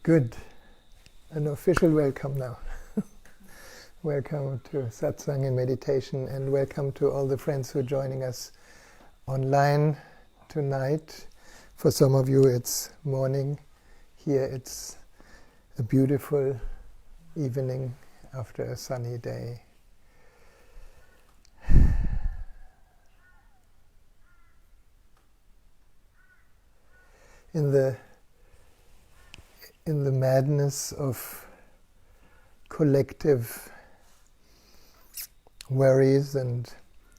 Good. An official welcome now. Welcome to Satsang and meditation, and welcome to all the friends who are joining us online tonight. For some of you it's morning. Here it's a beautiful evening after a sunny day. In the madness of collective worries and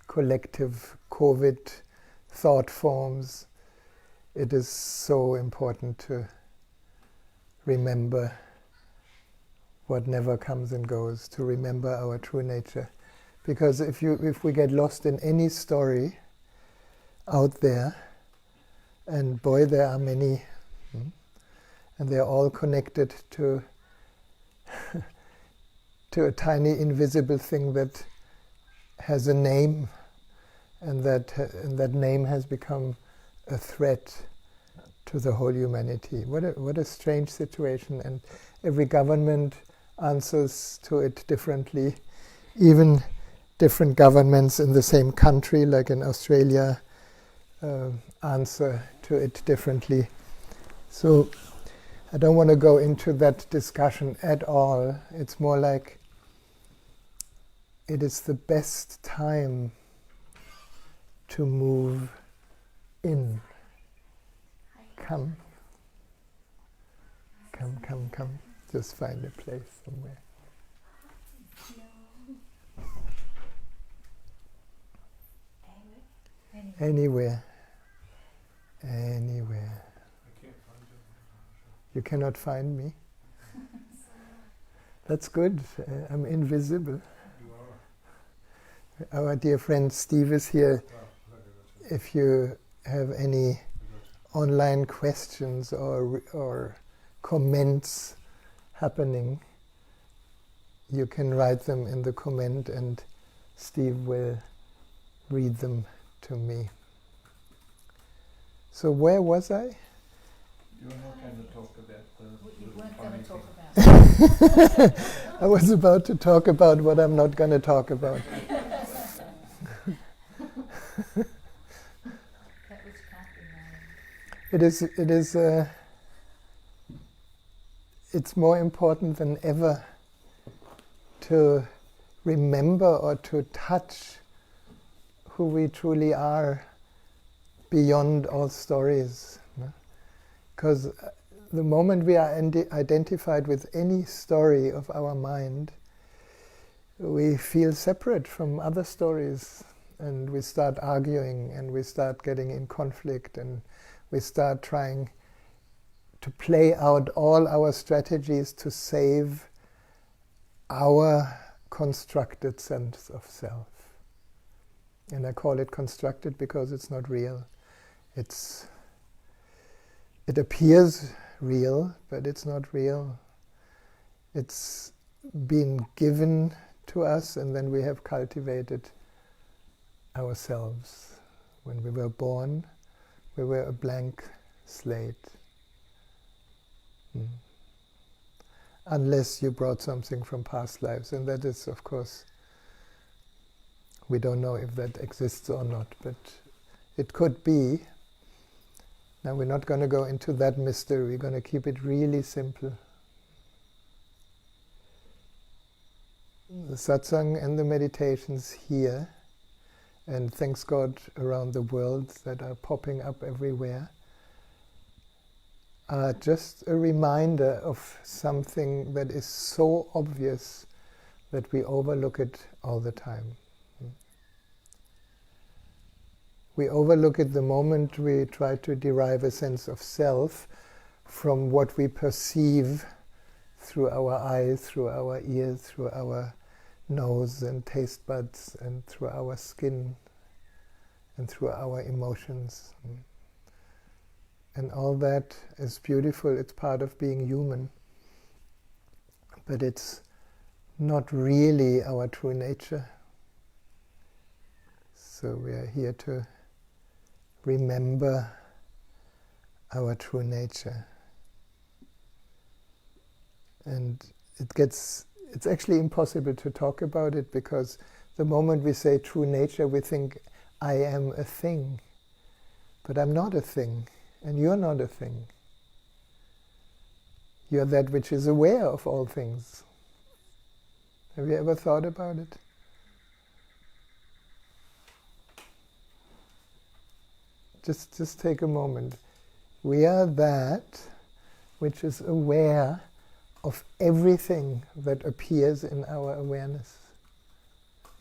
collective COVID thought forms, it is so important to remember what never comes and goes, to remember our true nature. Because if we get lost in any story out there, and boy, there are many, and they're all connected to to a tiny invisible thing that has a name, and that name has become a threat to the whole humanity. What a strange situation, and every government answers to it differently. Even different governments in the same country, like in Australia, answer to it differently. So I don't want to go into that discussion at all. It's more like it is the best time to move in. Come. Just find a place somewhere. Anywhere. You cannot find me? That's good. I'm invisible. Our dear friend Steve is here. If you have any online questions or comments happening, you can write them in the comment and Steve will read them to me. So where was I? You're not going to talk about you weren't going to talk about. I was about to talk about what I'm not going to talk about. That which can't be known. It's more important than ever to remember or to touch who we truly are beyond all stories. Because the moment we are identified with any story of our mind, we feel separate from other stories, and we start arguing, and we start getting in conflict, and we start trying to play out all our strategies to save our constructed sense of self. And I call it constructed because it's not real. It appears real, but it's not real. It's been given to us, and then we have cultivated ourselves. When we were born, we were a blank slate. Unless you brought something from past lives, and that is, of course, we don't know if that exists or not, but it could be. Now we're not going to go into that mystery, we're going to keep it really simple. The satsang and the meditations here, and thanks God around the world that are popping up everywhere, are just a reminder of something that is so obvious that we overlook it all the time. We overlook it the moment we try to derive a sense of self from what we perceive through our eyes, through our ears, through our nose and taste buds, and through our skin, and through our emotions. And all that is beautiful, it's part of being human. But it's not really our true nature. So we are here to remember our true nature. And it's actually impossible to talk about it, because the moment we say true nature, we think I am a thing. But I'm not a thing, and you're not a thing. You're that which is aware of all things. Have you ever thought about it? Just take a moment. We are that which is aware of everything that appears in our awareness.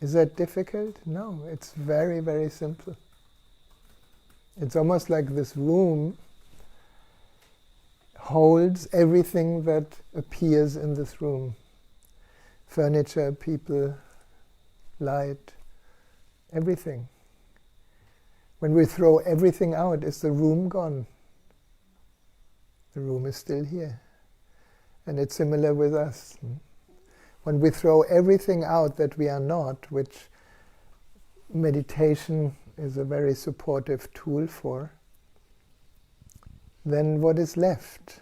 Is that difficult? No, it's very, very simple. It's almost like this room holds everything that appears in this room. Furniture, people, light, everything. When we throw everything out, is the room gone? The room is still here. And it's similar with us. When we throw everything out that we are not, which meditation is a very supportive tool for, then what is left?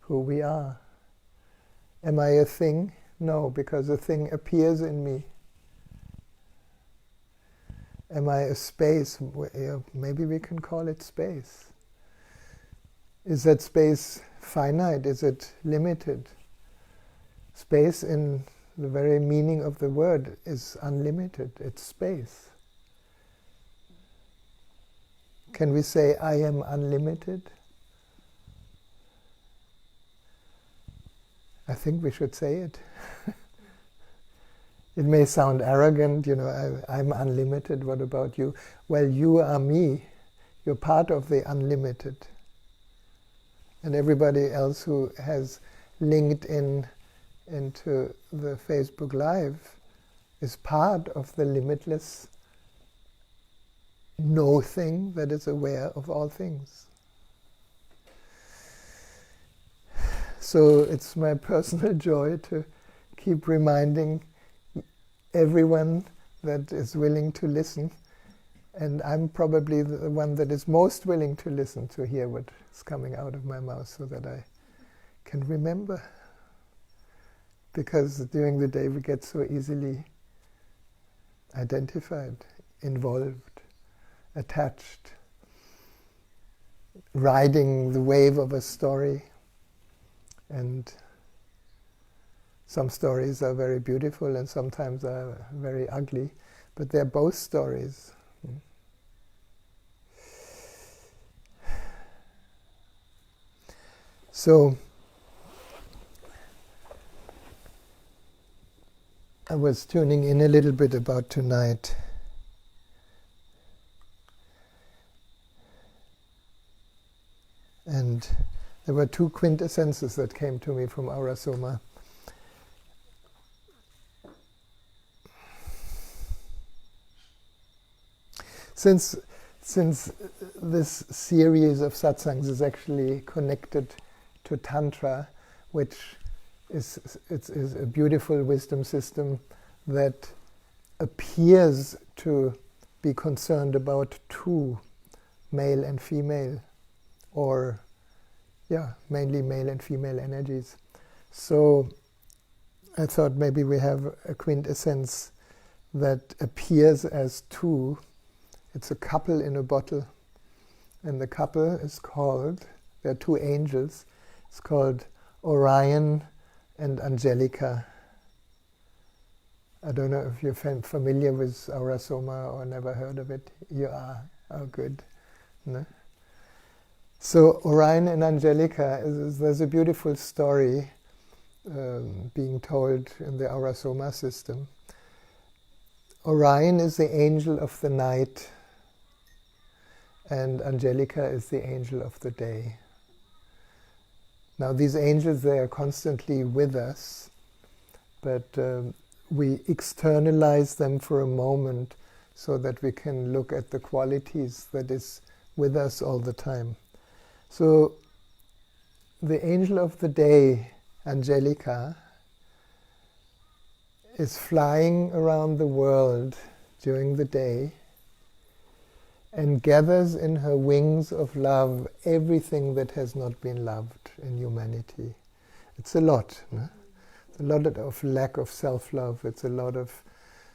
Who we are. Am I a thing? No, because a thing appears in me. Am I a space? Maybe we can call it space. Is that space finite? Is it limited? Space, in the very meaning of the word, is unlimited. It's space. Can we say, I am unlimited? I think we should say it. It may sound arrogant, I'm unlimited, what about you? Well, you are me. You're part of the unlimited. And everybody else who has linked into the Facebook Live is part of the limitless no thing that is aware of all things. So it's my personal joy to keep reminding everyone that is willing to listen, and I'm probably the one that is most willing to listen to hear what is coming out of my mouth, so that I can remember. Because during the day we get so easily identified, involved, attached, riding the wave of a story. And some stories are very beautiful and sometimes are very ugly, but they're both stories. So, I was tuning in a little bit about tonight. And there were two quintessences that came to me from Aurasoma. Since this series of satsangs is actually connected to Tantra, which is a beautiful wisdom system that appears to be concerned about two, male and female, or mainly male and female energies. So I thought maybe we have a quintessence that appears as two. It's a couple in a bottle, and the couple is called, there are two angels, it's called Orion and Angelica. I don't know if you're familiar with Aurasoma or never heard of it. You are. Oh, good. No? So Orion and Angelica, there's a beautiful story being told in the Aurasoma system. Orion is the angel of the night, and Angelica is the angel of the day. Now these angels, they are constantly with us, but we externalize them for a moment so that we can look at the qualities that is with us all the time. So the angel of the day, Angelica, is flying around the world during the day and gathers in her wings of love everything that has not been loved in humanity. It's a lot. No? It's a lot of lack of self-love. It's a lot of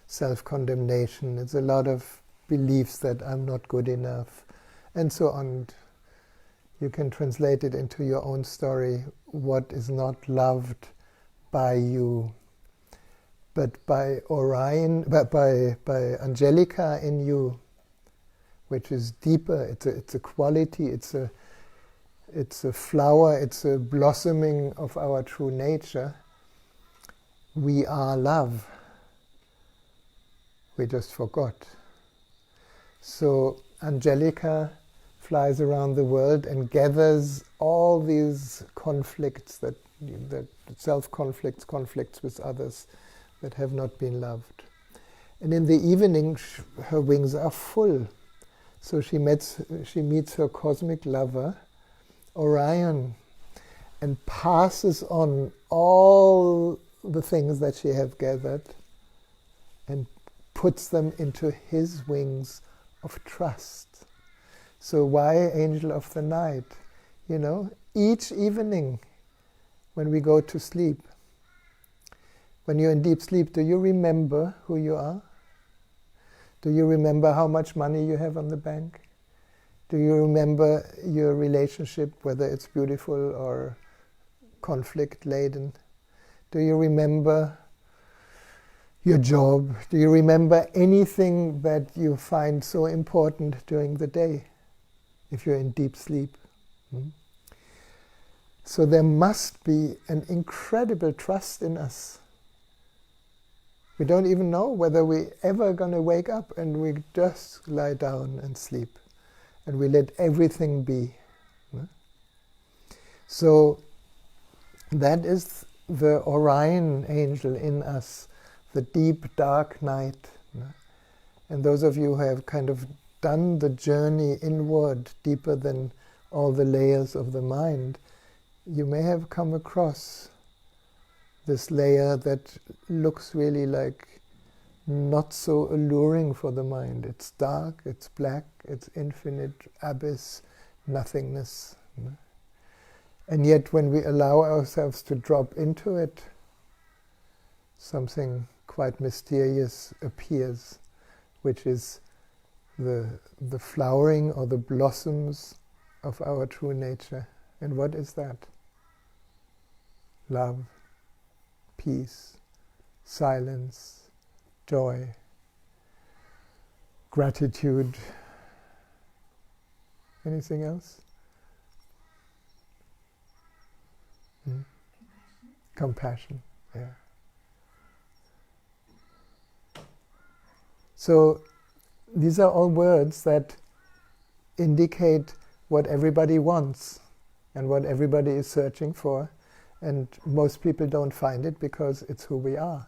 self-condemnation. It's a lot of beliefs that I'm not good enough, and so on. You can translate it into your own story. What is not loved by you, but by Orion, but by Angelica in you, which is deeper. It's a quality. It's a flower. It's a blossoming of our true nature. We are love. We just forgot. So Angelica flies around the world and gathers all these conflicts, that self-conflicts, conflicts with others that have not been loved. And in the evening, her wings are full. So she meets her cosmic lover, Orion, and passes on all the things that she have gathered and puts them into his wings of trust. So why angel of the night? You know, each evening when we go to sleep, when you're in deep sleep, do you remember who you are? Do you remember how much money you have on the bank? Do you remember your relationship, whether it's beautiful or conflict-laden? Do you remember your job? Do you remember anything that you find so important during the day, if you're in deep sleep? So there must be an incredible trust in us. We don't even know whether we're ever going to wake up, and we just lie down and sleep. And we let everything be. So that is the Orion angel in us, the deep, dark night. And those of you who have kind of done the journey inward, deeper than all the layers of the mind, you may have come across this layer that looks really like not so alluring for the mind. It's dark, it's black, it's infinite abyss, nothingness. And yet when we allow ourselves to drop into it, something quite mysterious appears, which is the flowering or the blossoms of our true nature. And what is that? Love, peace, silence, joy, gratitude. Anything else? Compassion, yeah. So these are all words that indicate what everybody wants and what everybody is searching for, and most people don't find it because it's who we are.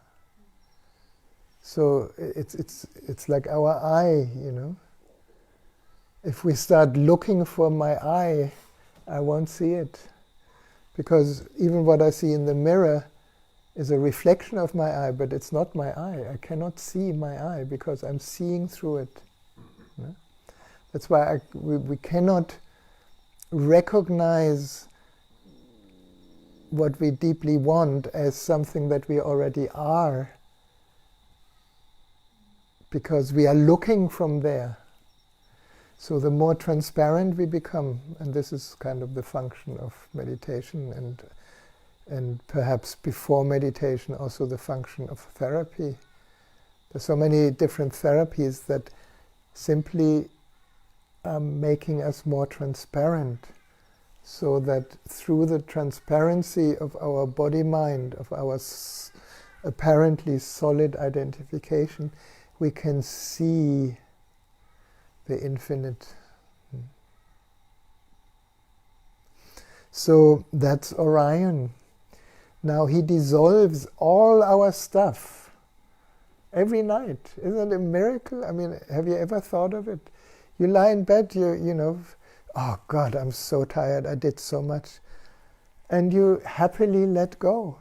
So it's like our eye, you know. If we start looking for my eye, I won't see it. Because even what I see in the mirror is a reflection of my eye, but it's not my eye. I cannot see my eye because I'm seeing through it. No? That's why we cannot recognize what we deeply want as something that we already are, because we are looking from there. So the more transparent we become, and this is kind of the function of meditation, and perhaps before meditation also the function of therapy. There's so many different therapies that simply are making us more transparent, so that through the transparency of our body-mind, of our apparently solid identification, we can see the infinite. So that's Orion. Now he dissolves all our stuff every night. Isn't it a miracle? I mean, have you ever thought of it? You lie in bed, you know, oh God, I'm so tired, I did so much. And you happily let go.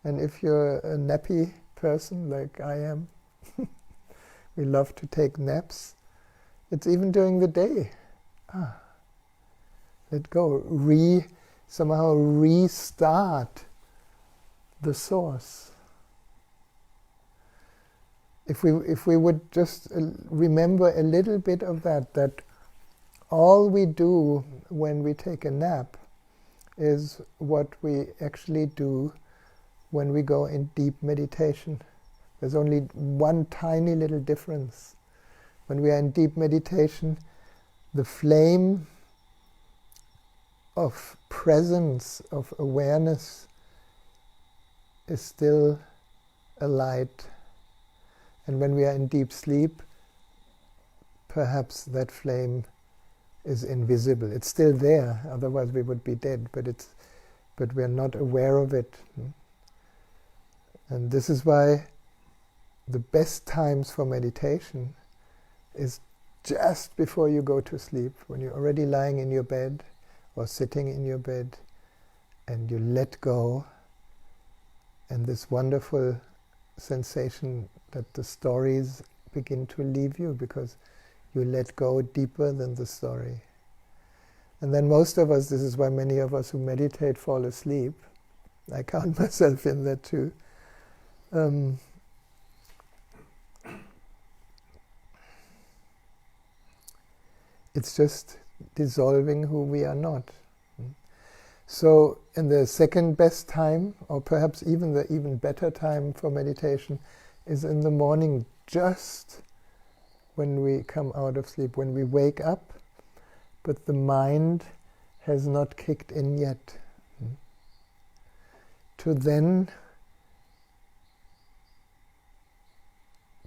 And if you're a nappy person like I am, we love to take naps. It's even during the day. Let go. somehow restart the source. If we would just remember a little bit of that all we do when we take a nap is what we actually do when we go in deep meditation. There's only one tiny little difference. When we are in deep meditation, the flame of presence, of awareness, is still alight. And when we are in deep sleep, perhaps that flame is invisible. It's still there, otherwise we would be dead, but we are not aware of it. And this is why the best times for meditation is just before you go to sleep, when you're already lying in your bed or sitting in your bed, and you let go, and this wonderful sensation that the stories begin to leave you because you let go deeper than the story. And then most of us, this is why many of us who meditate fall asleep. I count myself in that too. It's just dissolving who we are not. So, in the second best time, or perhaps even the even better time for meditation, is in the morning, just when we come out of sleep, when we wake up, but the mind has not kicked in yet. To then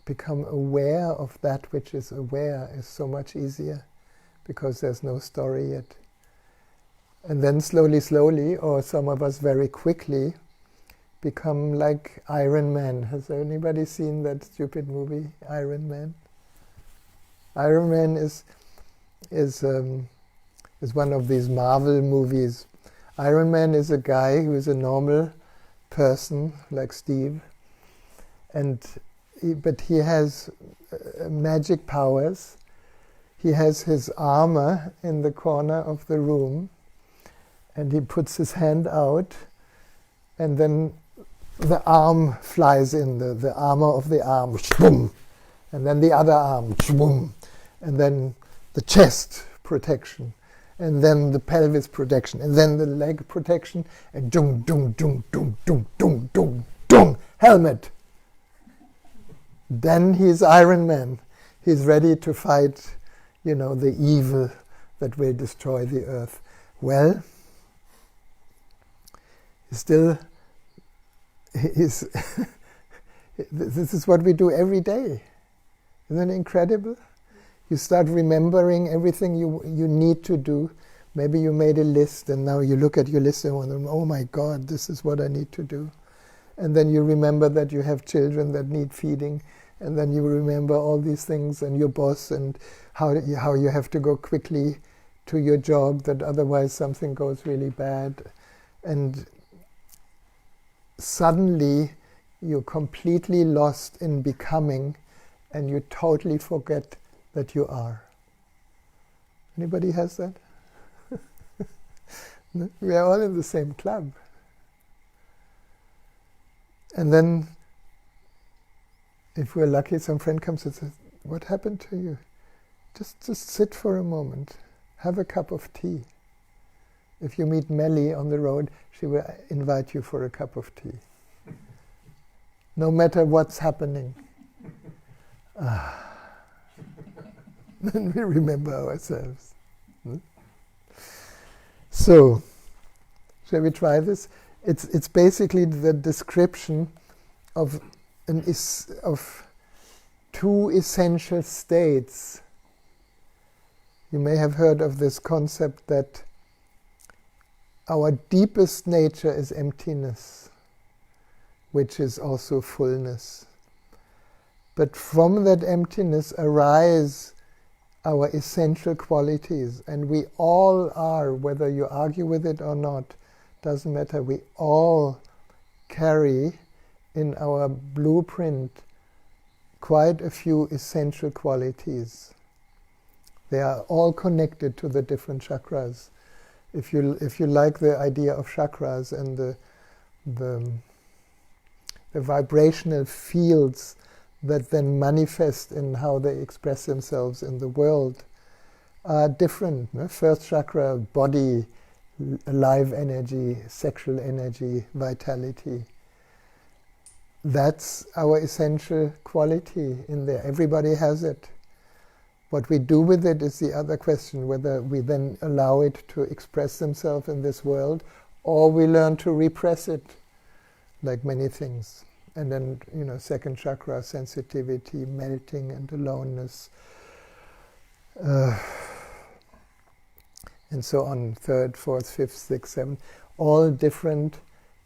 become aware of that which is aware is so much easier, because there's no story yet. And then slowly, or some of us very quickly, become like Iron Man. Has anybody seen that stupid movie, Iron Man? Iron Man is one of these Marvel movies. Iron Man is a guy who is a normal person, like Steve, but he has magic powers. He has his armor in the corner of the room, and he puts his hand out, and then the arm flies in, the armor of the arm, shboom, and then the other arm, shboom, and then the chest protection, and then the pelvis protection, and then the leg protection, and dung, dung, dung, dung, dung, dung, dung, dung, helmet. Then he's Iron Man. He's ready to fight, the evil that will destroy the earth. Well, still, this is what we do every day. Isn't it incredible? You start remembering everything you need to do. Maybe you made a list, and now you look at your list and wonder, oh my God, this is what I need to do. And then you remember that you have children that need feeding, and then you remember all these things, and your boss, and how you have to go quickly to your job, that otherwise something goes really bad. And suddenly you're completely lost in becoming, and you totally forget that you are. Anybody has that? We are all in the same club. And then, if we're lucky, some friend comes and says, what happened to you? Just sit for a moment. Have a cup of tea. If you meet Melly on the road, she will invite you for a cup of tea. No matter what's happening. Then we remember ourselves. So, shall we try this? It's basically the description of two essential states. You may have heard of this concept that our deepest nature is emptiness, which is also fullness. But from that emptiness arise our essential qualities, and we all are, whether you argue with it or not, doesn't matter, we all carry in our blueprint quite a few essential qualities. They are all connected to the different chakras. If you like the idea of chakras and the vibrational fields that then manifest in how they express themselves in the world are different. No? First chakra, body, live energy, sexual energy, vitality. That's our essential quality in there. Everybody has it. What we do with it is the other question, whether we then allow it to express themselves in this world or we learn to repress it, like many things. And then, second chakra, sensitivity, melting and aloneness, and so on, third, fourth, fifth, sixth, seventh, all different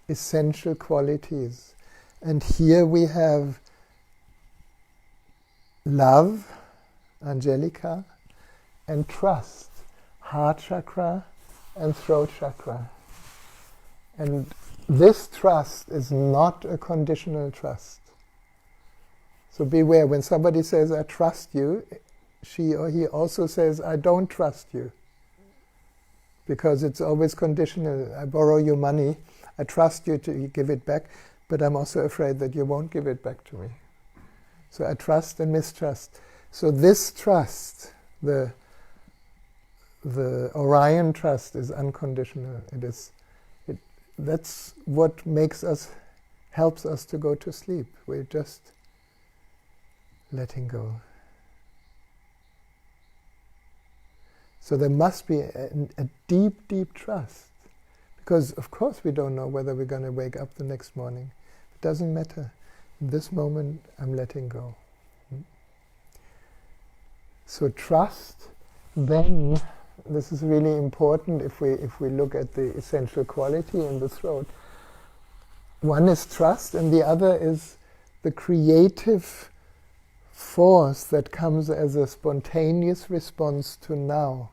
essential qualities. And here we have love, Angelica, and trust, heart chakra and throat chakra. And this trust is not a conditional trust. So beware, when somebody says, I trust you, she or he also says, I don't trust you. Because it's always conditional. I borrow you money, I trust you to give it back, but I'm also afraid that you won't give it back to me. So I trust and mistrust. So this trust, the Orion trust, is unconditional. That's what helps us to go to sleep. We're just letting go. So there must be a deep, deep trust. Because of course we don't know whether we're going to wake up the next morning. It doesn't matter. In this moment, I'm letting go. So trust, then, this is really important if we look at the essential quality in the throat. One is trust, and the other is the creative force that comes as a spontaneous response to now,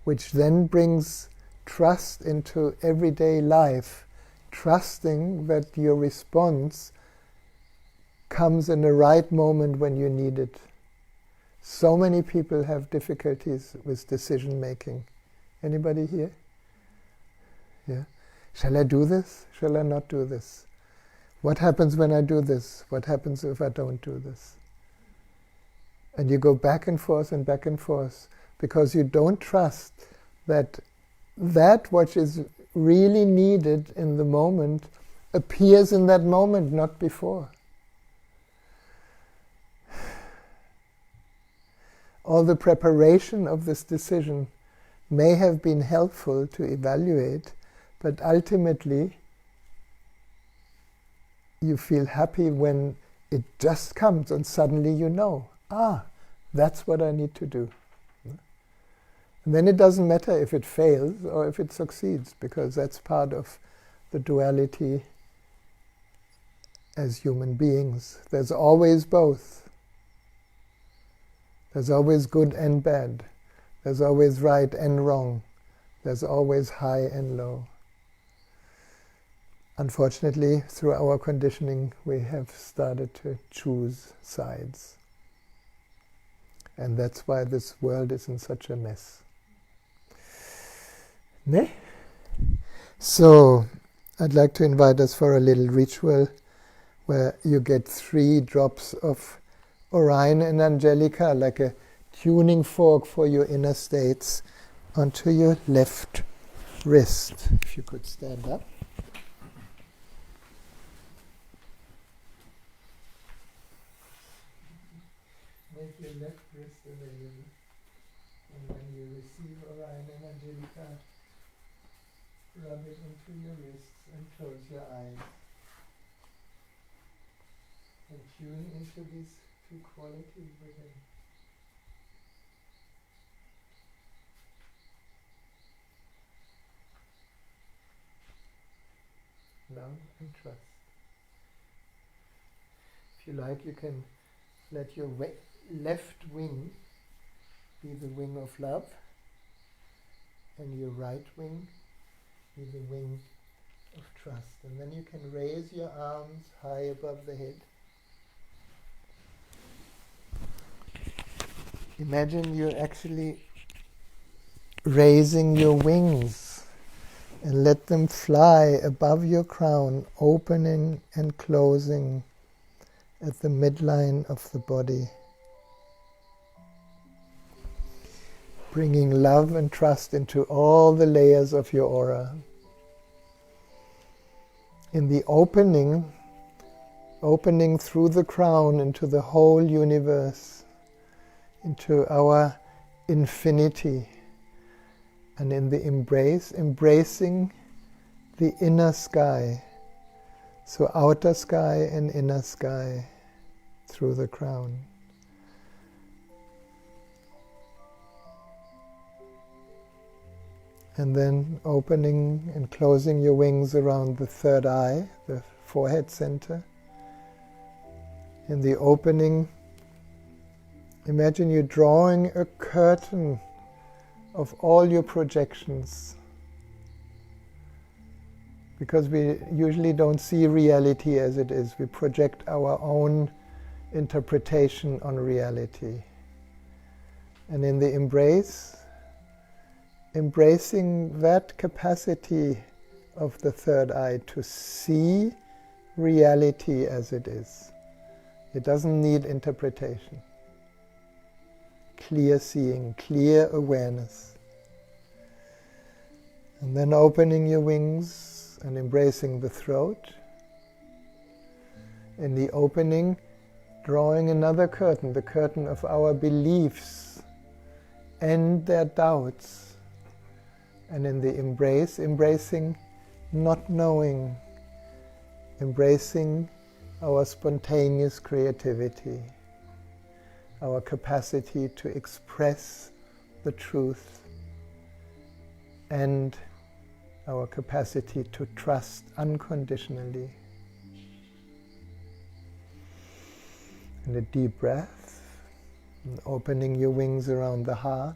which then brings trust into everyday life, trusting that your response comes in the right moment when you need it. So many people have difficulties with decision making. Anybody here? Yeah. Shall I do this? Shall I not do this? What happens when I do this? What happens if I don't do this? And you go back and forth because you don't trust that which is really needed in the moment appears in that moment, not before. All the preparation of this decision may have been helpful to evaluate, but ultimately you feel happy when it just comes and suddenly you know, that's what I need to do. And then it doesn't matter if it fails or if it succeeds, because that's part of the duality as human beings. There's always both. There's always good and bad. There's always right and wrong. There's always high and low. Unfortunately, through our conditioning, we have started to choose sides. And that's why this world is in such a mess. Ne? So, I'd like to invite us for a little ritual where you get 3 drops of Orion and Angelica, like a tuning fork for your inner states, onto your left wrist. If you could stand up. Make your left wrist available. And when you receive Orion and Angelica, rub it into your wrists and close your eyes. And tune into these 2 qualities within. Love and trust. If you like, you can let your left wing be the wing of love, and your right wing be the wing of trust. And then you can raise your arms high above the head. Imagine you're actually raising your wings and let them fly above your crown, opening and closing at the midline of the body. Bringing love and trust into all the layers of your aura. In the opening through the crown into the whole universe, into our infinity, and in the embracing the inner sky, so outer sky and inner sky through the crown. And then opening and closing your wings around the third eye, the forehead center. In the opening, imagine you drawing a curtain of all your projections. Because we usually don't see reality as it is. We project our own interpretation on reality. And in the embracing that capacity of the third eye to see reality as it is. It doesn't need interpretation. Clear seeing, clear awareness. And then opening your wings and embracing the throat. In the opening, drawing another curtain, the curtain of our beliefs and their doubts. And in the embracing not knowing, embracing our spontaneous creativity, our capacity to express the truth, and our capacity to trust unconditionally. And a deep breath, and opening your wings around the heart.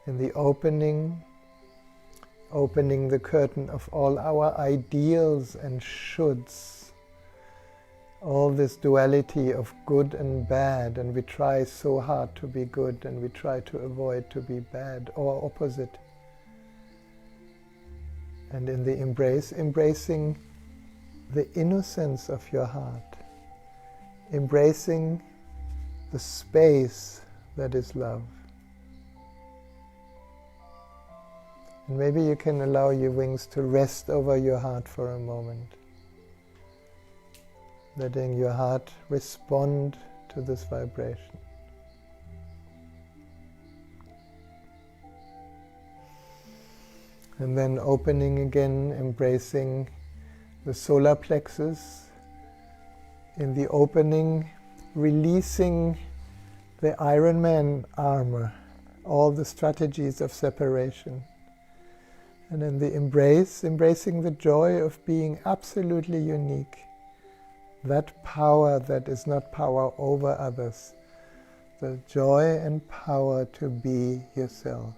In the opening the curtain of all our ideals and shoulds, all this duality of good and bad, and we try so hard to be good and we try to avoid to be bad or opposite. And in the embracing the innocence of your heart, embracing the space that is love. And maybe you can allow your wings to rest over your heart for a moment. Letting your heart respond to this vibration. And then opening again, embracing the solar plexus. In the opening, releasing the Iron Man armor, all the strategies of separation. And in the embracing the joy of being absolutely unique. That power that is not power over others. The joy and power to be yourself.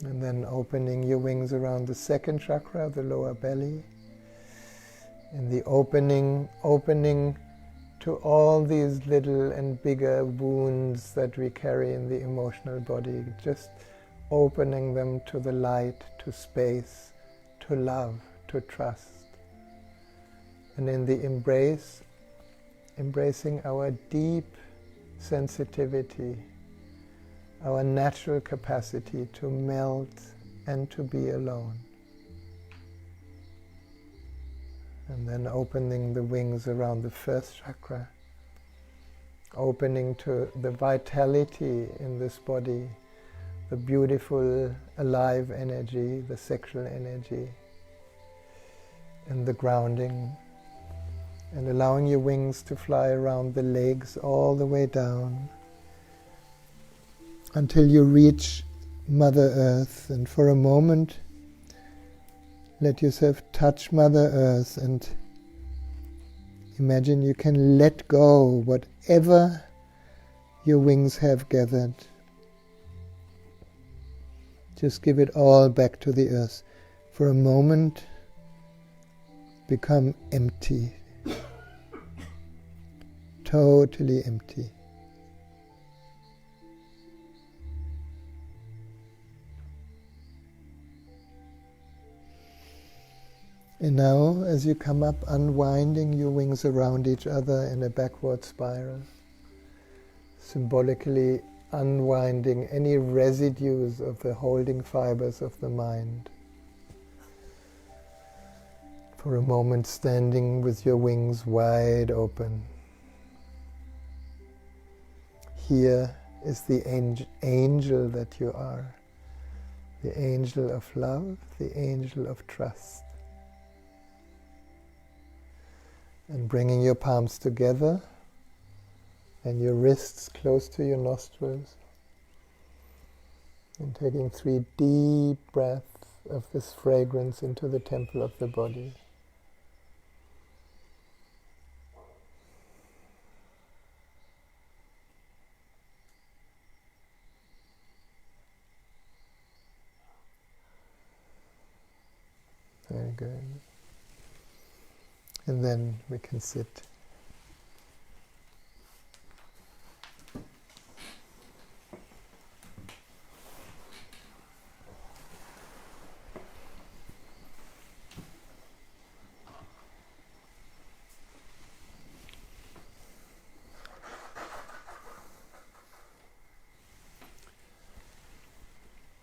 And then opening your wings around the second chakra, the lower belly. In the opening to all these little and bigger wounds that we carry in the emotional body, just opening them to the light, to space, to love, to trust. And in the embracing our deep sensitivity, our natural capacity to melt and to be alone. And then opening the wings around the first chakra, opening to the vitality in this body, the beautiful, alive energy, the sexual energy, and the grounding, and allowing your wings to fly around the legs all the way down until you reach Mother Earth. And for a moment, let yourself touch Mother Earth and imagine you can let go whatever your wings have gathered. Just give it all back to the earth. For a moment, become empty. totally empty. And now, as you come up, unwinding your wings around each other in a backward spiral, symbolically unwinding any residues of the holding fibers of the mind. For a moment, standing with your wings wide open. Here is the angel that you are, the angel of love, the angel of trust. And bringing your palms together and your wrists close to your nostrils. And taking 3 deep breaths of this fragrance into the temple of the body. Very good. And then we can sit.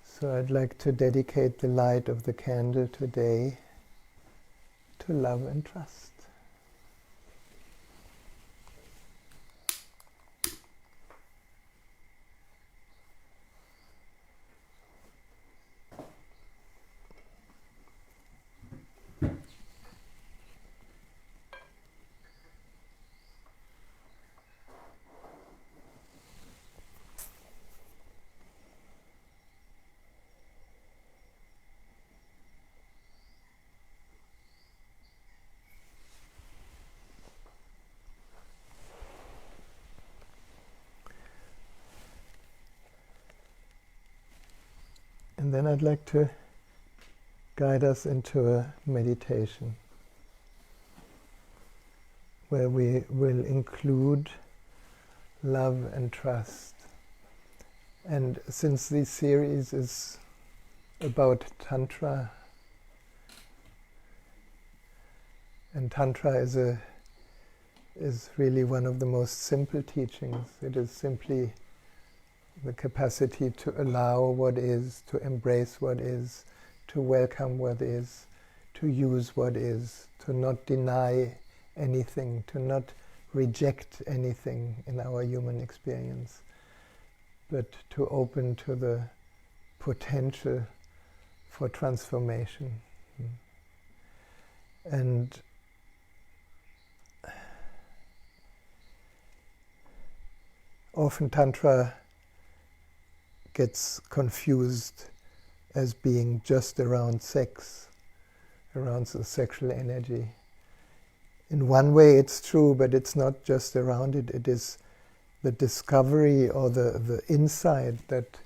So I'd like to dedicate the light of the candle today to love and trust. And then I'd like to guide us into a meditation where we will include love and trust. And since this series is about Tantra, and Tantra is really one of the most simple teachings. It is simply the capacity to allow what is, to embrace what is, to welcome what is, to use what is, to not deny anything, to not reject anything in our human experience, but to open to the potential for transformation. And often Tantra gets confused as being just around sex, around the sexual energy. In one way it's true, but it's not just around it. It is the discovery or the insight that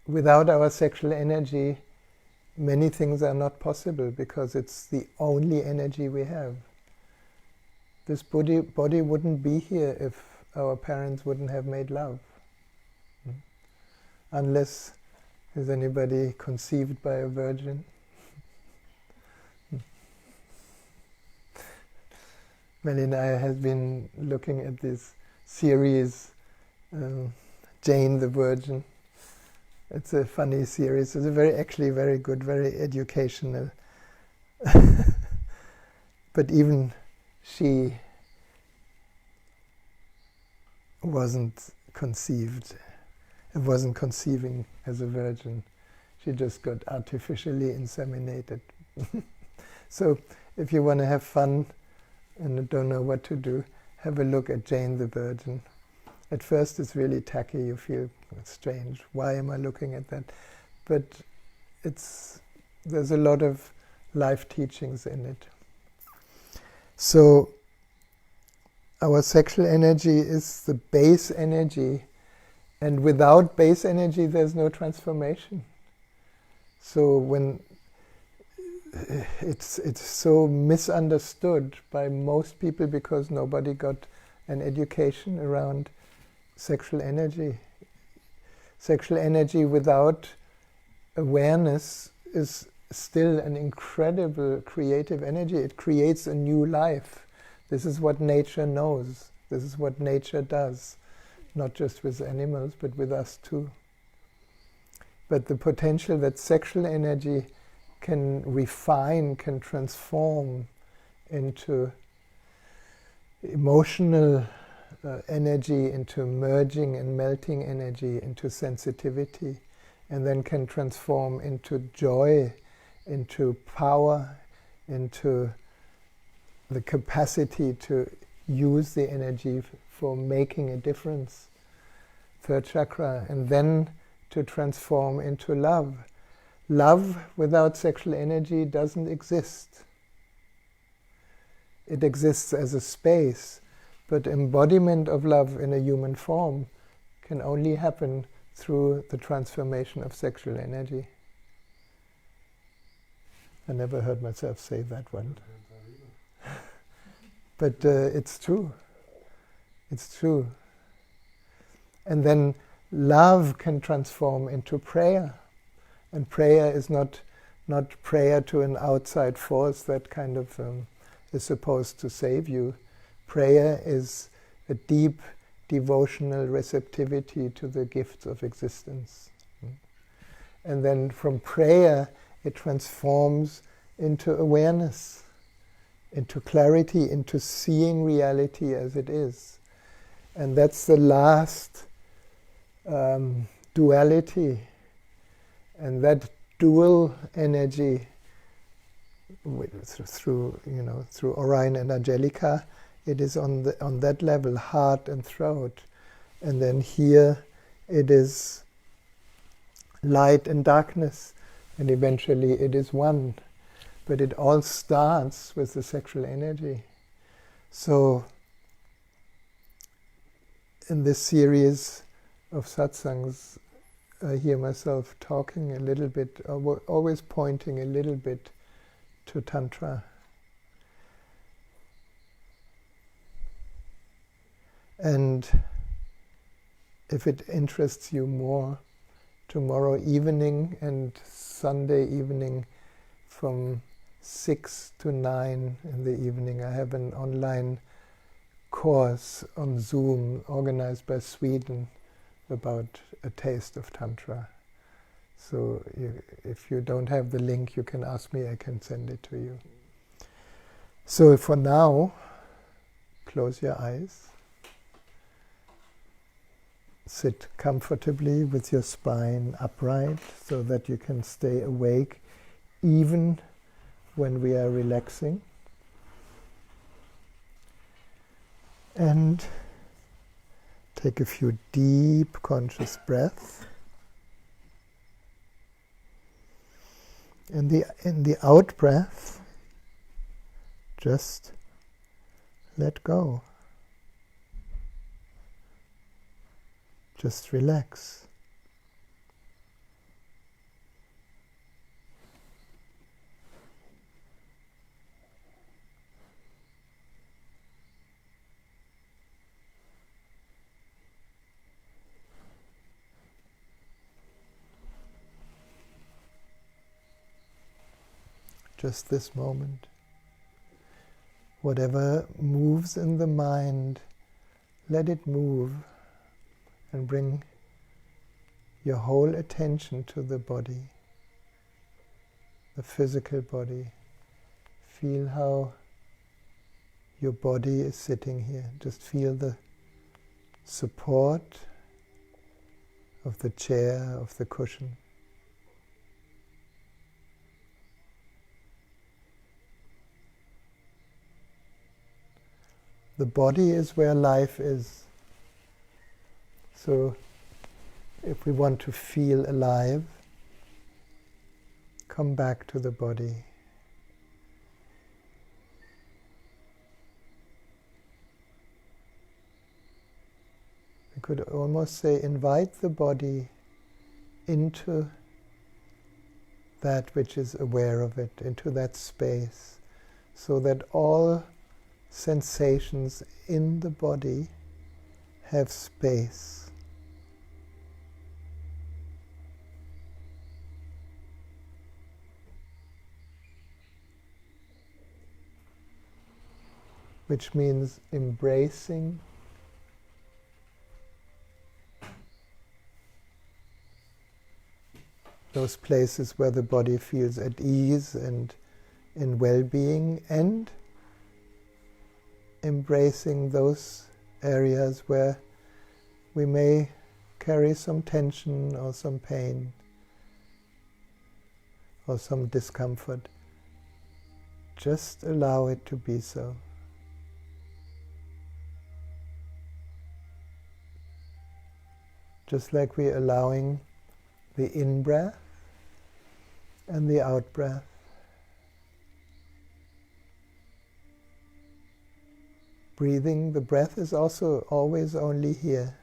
without our sexual energy, many things are not possible because it's the only energy we have. This body wouldn't be here if our parents wouldn't have made love. Unless, is anybody conceived by a virgin? Melly and I have been looking at this series, Jane the Virgin. It's a funny series. It's actually very good, very educational. But even she wasn't conceiving as a virgin. She just got artificially inseminated. So if you want to have fun and don't know what to do, have a look at Jane the Virgin. At first it's really tacky, you feel strange. Why am I looking at that? But there's a lot of life teachings in it. So our sexual energy is the base energy, and without base energy there's no transformation. So when it's so misunderstood by most people because nobody got an education around sexual energy. Sexual energy without awareness is still an incredible creative energy. It creates a new life. This is what nature knows. This is what nature does, not just with animals, but with us too. But the potential that sexual energy can refine, can transform into emotional energy, into merging and melting energy, into sensitivity, and then can transform into joy, into power, into the capacity to use the energy for making a difference. Third chakra, and then to transform into love. Love without sexual energy doesn't exist. It exists as a space, but embodiment of love in a human form can only happen through the transformation of sexual energy. I never heard myself say that one. But it's true. It's true. And then love can transform into prayer. And prayer is not prayer to an outside force that kind of is supposed to save you. Prayer is a deep devotional receptivity to the gifts of existence. And then from prayer it transforms into awareness, into clarity, into seeing reality as it is. And that's the last duality. And that dual energy, through Orion and Angelica, it is on that level, heart and throat. And then here it is light and darkness, and eventually it is one. But it all starts with the sexual energy. So in this series of satsangs, I hear myself talking a little bit, always pointing a little bit to Tantra. And if it interests you more, tomorrow evening and Sunday evening from 6 to 9 in the evening, I have an online course on Zoom organized by Sweden about a taste of Tantra. So if you don't have the link, you can ask me, I can send it to you. So for now, close your eyes. Sit comfortably with your spine upright so that you can stay awake even when we are relaxing. And take a few deep conscious breaths. In the out breath, just let go. Just relax. Just this moment. Whatever moves in the mind, let it move and bring your whole attention to the body, the physical body. Feel how your body is sitting here. Just feel the support of the chair, of the cushion. The body is where life is. So, if we want to feel alive, come back to the body. We could almost say, invite the body into that which is aware of it, into that space, so that all sensations in the body have space. Which means embracing those places where the body feels at ease and in well-being, and embracing those areas where we may carry some tension or some pain or some discomfort. Just allow it to be so. Just like we're allowing the in-breath and the out-breath. Breathing, the breath is also always only here.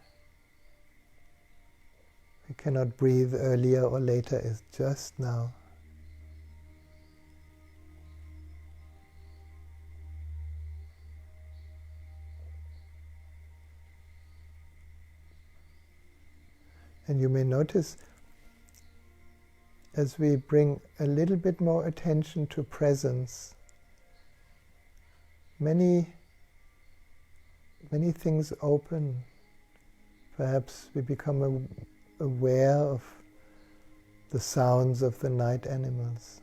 We cannot breathe earlier or later, it's just now. And you may notice, as we bring a little bit more attention to presence, many things open. Perhaps we become aware of the sounds of the night animals,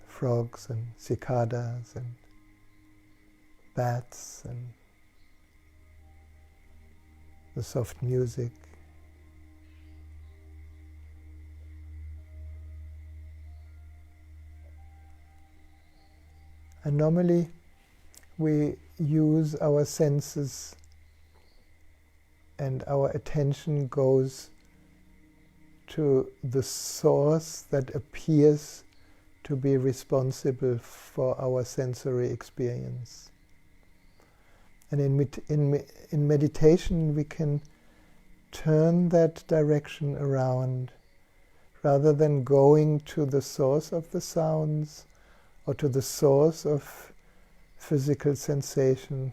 frogs and cicadas and bats and the soft music. And normally we use our senses and our attention goes to the source that appears to be responsible for our sensory experience. And in meditation we can turn that direction around. Rather than going to the source of the sounds or to the source of physical sensation,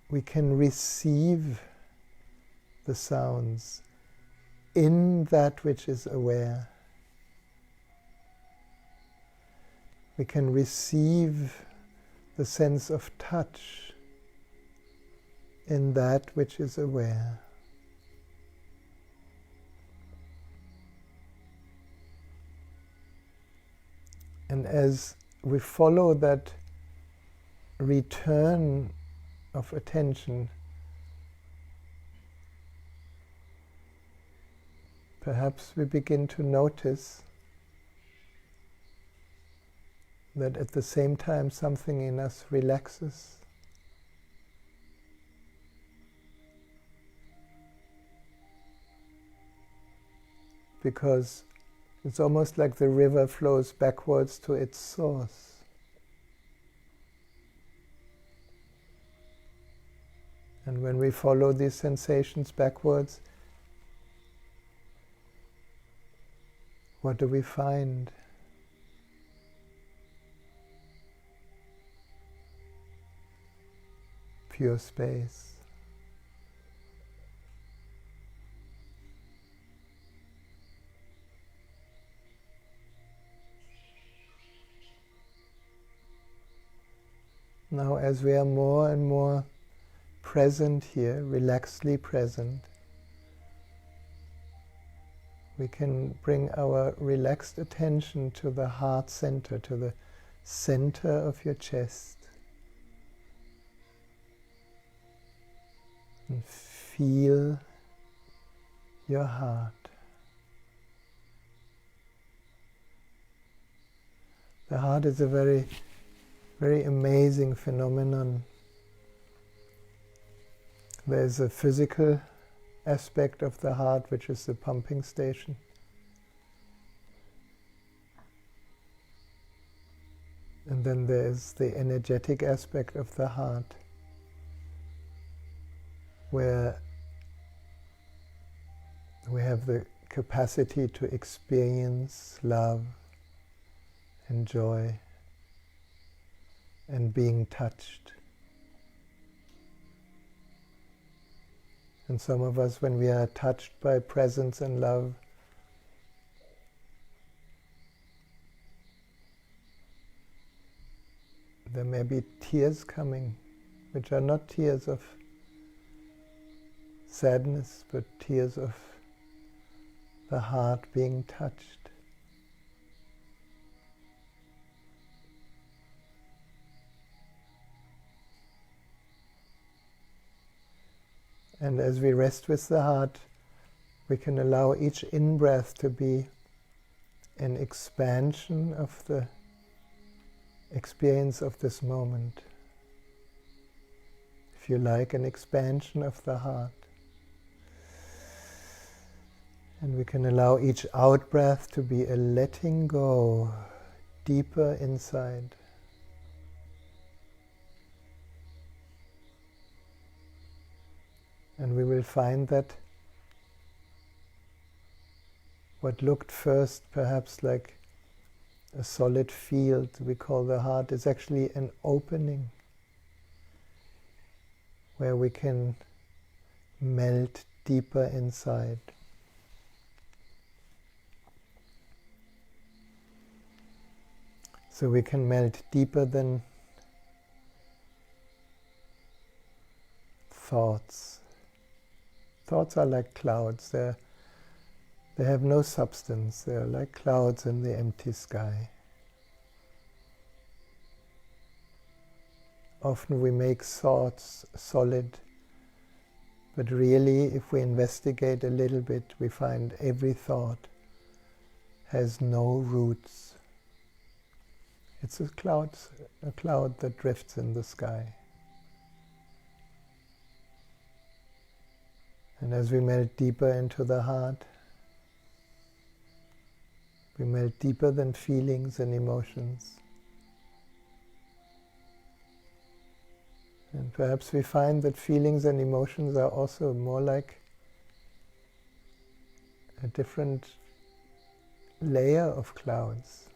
we can receive the sounds in that which is aware. We can receive the sense of touch in that which is aware. And as we follow that return of attention, perhaps we begin to notice that at the same time something in us relaxes. Because it's almost like the river flows backwards to its source. And when we follow these sensations backwards, what do we find? Pure space. Now, as we are more and more present here, relaxedly present, we can bring our relaxed attention to the heart center, to the center of your chest. And feel your heart. The heart is a very amazing phenomenon. There's a physical aspect of the heart, which is the pumping station. And then there's the energetic aspect of the heart, where we have the capacity to experience love and joy and being touched. And some of us, when we are touched by presence and love, there may be tears coming, which are not tears of sadness, but tears of the heart being touched. And as we rest with the heart, we can allow each in-breath to be an expansion of the experience of this moment. If you like, an expansion of the heart. And we can allow each out-breath to be a letting go deeper inside. And we will find that what looked first perhaps like a solid field we call the heart is actually an opening where we can melt deeper inside. So we can melt deeper than thoughts. Thoughts are like clouds. They have no substance. They're like clouds in the empty sky. Often we make thoughts solid, but really, if we investigate a little bit, we find every thought has no roots. It's a cloud that drifts in the sky. And as we melt deeper into the heart, we melt deeper than feelings and emotions. And perhaps we find that feelings and emotions are also more like a different layer of clouds.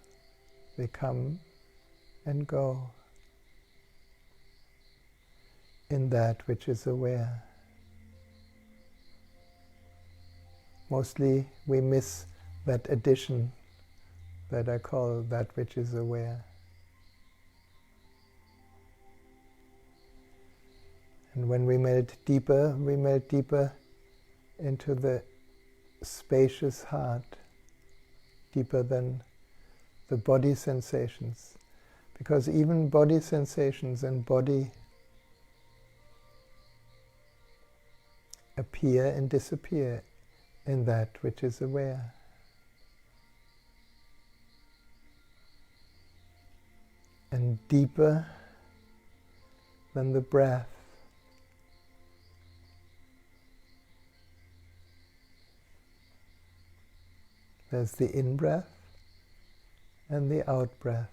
They come and go in that which is aware. Mostly we miss that addition that I call that which is aware. And when we melt deeper into the spacious heart, deeper than the body sensations. Because even body sensations and body appear and disappear in that which is aware. And deeper than the breath, there's the in-breath and the out-breath.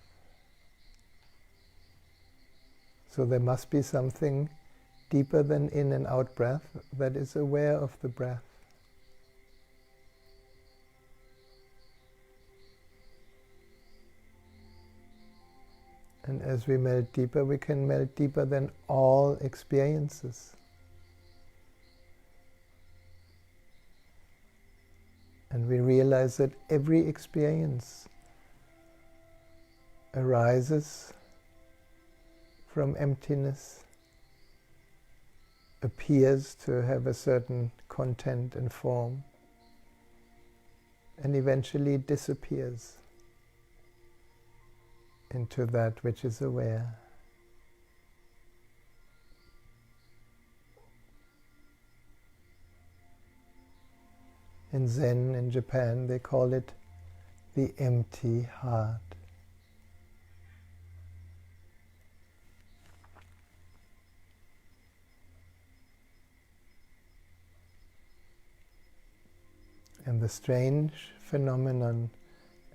So there must be something deeper than in and out breath that is aware of the breath. And as we melt deeper, we can melt deeper than all experiences. And we realize that every experience arises from emptiness, appears to have a certain content and form, and eventually disappears into that which is aware. In Zen in Japan, they call it the empty heart. And the strange phenomenon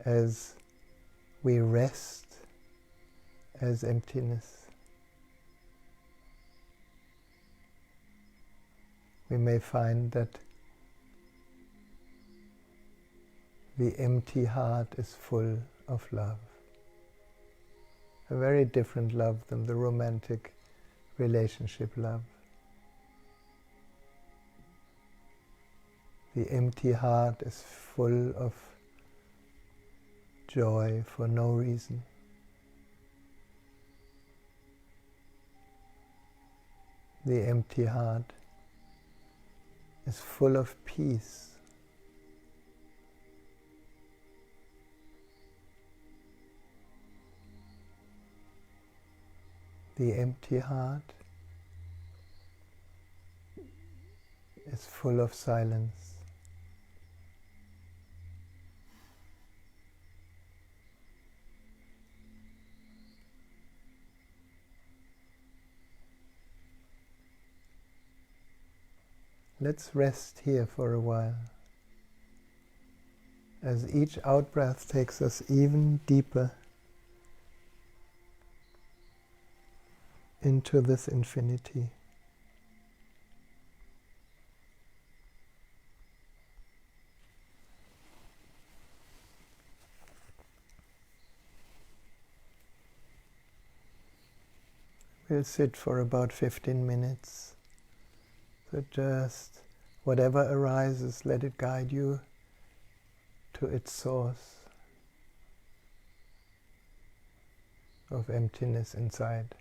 as we rest as emptiness, we may find that The empty heart is full of love. A very different love than the romantic relationship love. The empty heart is full of joy for no reason. The empty heart is full of peace. The empty heart is full of silence. Let's rest here for a while, as each out-breath takes us even deeper into this infinity. We'll sit for about 15 minutes. So just whatever arises, let it guide you to its source of emptiness inside.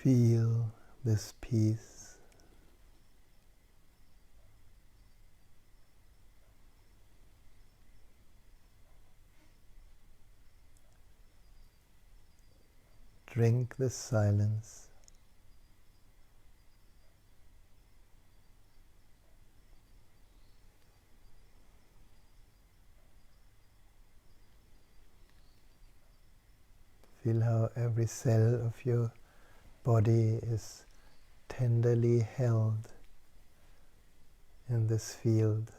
feel this peace. Drink this silence. Feel how every cell of your body is tenderly held in this field.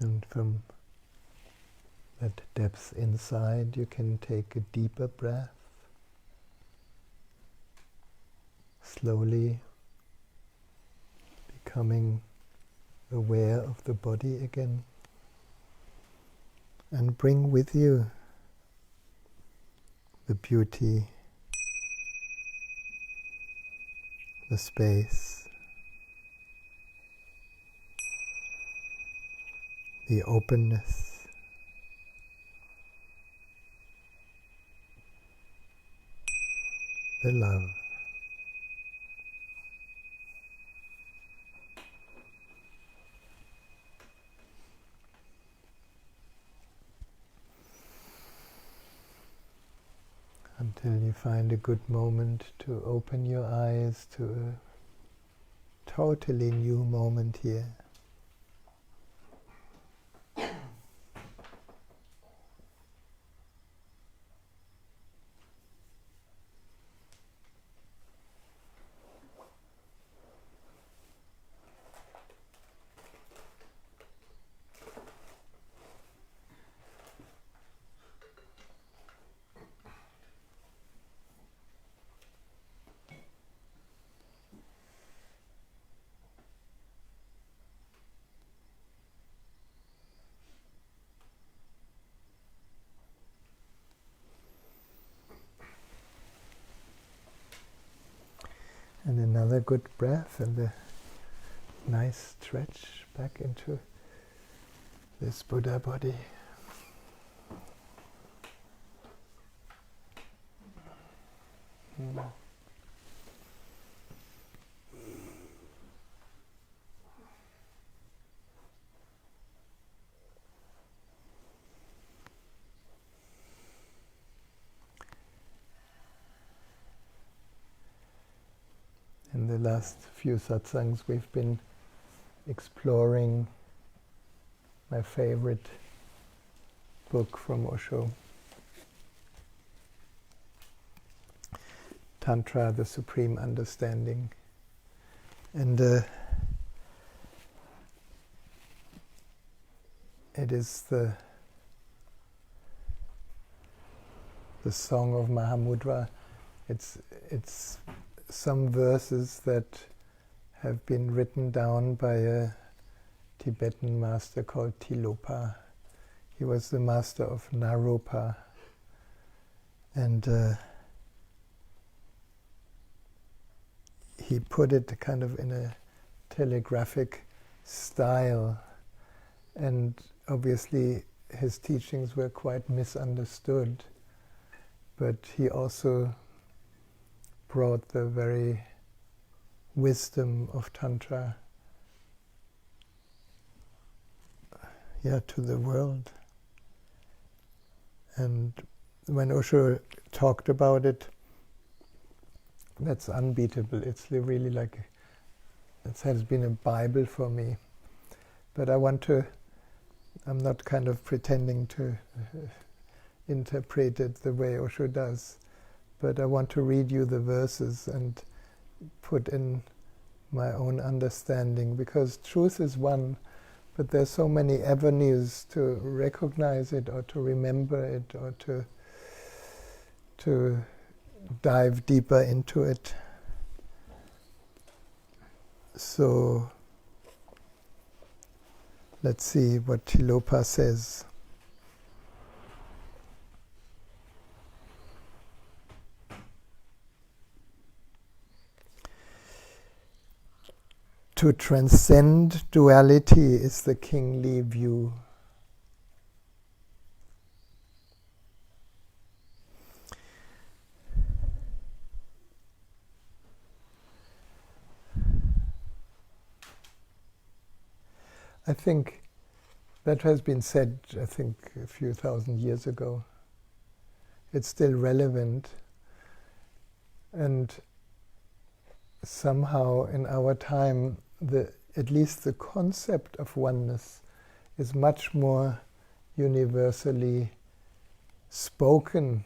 And from that depth inside, you can take a deeper breath, slowly becoming aware of the body again, and bring with you the beauty, the space, the openness, the love. Until you find a good moment to open your eyes to a totally new moment here. And another good breath and a nice stretch back into this Buddha body. In the last few satsangs we've been exploring my favorite book from Osho, Tantra, the Supreme Understanding. And it is the Song of Mahamudra. It's some verses that have been written down by a Tibetan master called Tilopa. He was the master of Naropa, and he put it kind of in a telegraphic style, and obviously his teachings were quite misunderstood, but he also brought the very wisdom of Tantra to the world. And when Osho talked about it, that's unbeatable. It's really like, it has been a Bible for me. But I'm not kind of pretending to interpret it the way Osho does. But I want to read you the verses and put in my own understanding, because truth is one, But there's so many avenues to recognize it, or to remember it, or to dive deeper into it. So let's see what Tilopa says. To transcend duality is the kingly view. I think that has been said, I think, a few thousand years ago. It's still relevant, and somehow in our time, at least the concept of oneness is much more universally spoken.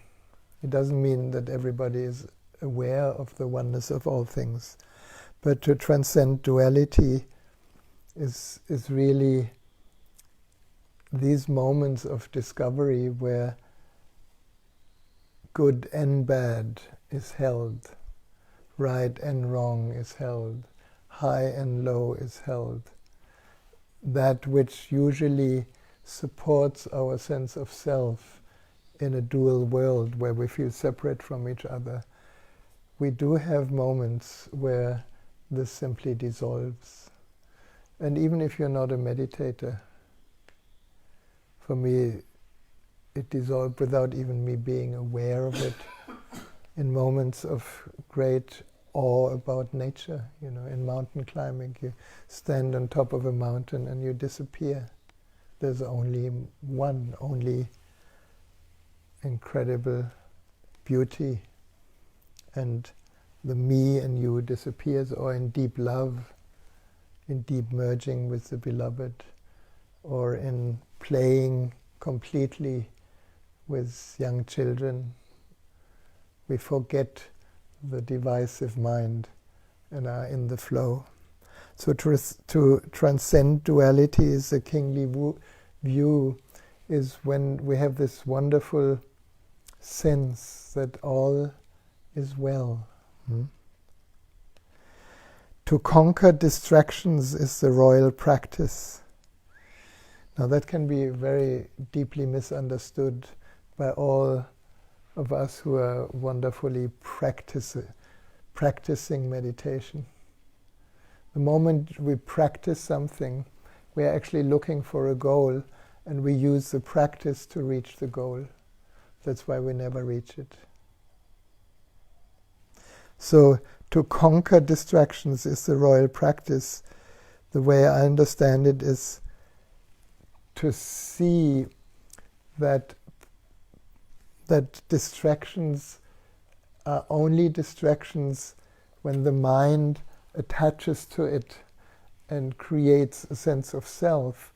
It doesn't mean that everybody is aware of the oneness of all things, but to transcend duality is really these moments of discovery where good and bad is held, right and wrong is held, high and low is held. That which usually supports our sense of self in a dual world where we feel separate from each other, we do have moments where this simply dissolves. And even if you're not a meditator, for me, it dissolved without even me being aware of it. In moments of great awe about nature, in mountain climbing, you stand on top of a mountain and you disappear. There's only incredible beauty, and the me and you disappears, or in deep love, in deep merging with the beloved, or in playing completely with young children. We forget the divisive mind and are in the flow. So to transcend duality is the kingly view, is when we have this wonderful sense that all is well. To conquer distractions is the royal practice. Now that can be very deeply misunderstood by all of us who are wonderfully practicing meditation. The moment we practice something, we are actually looking for a goal, and we use the practice to reach the goal. That's why we never reach it. So, to conquer distractions is the royal practice. The way I understand it is to see that distractions are only distractions when the mind attaches to it and creates a sense of self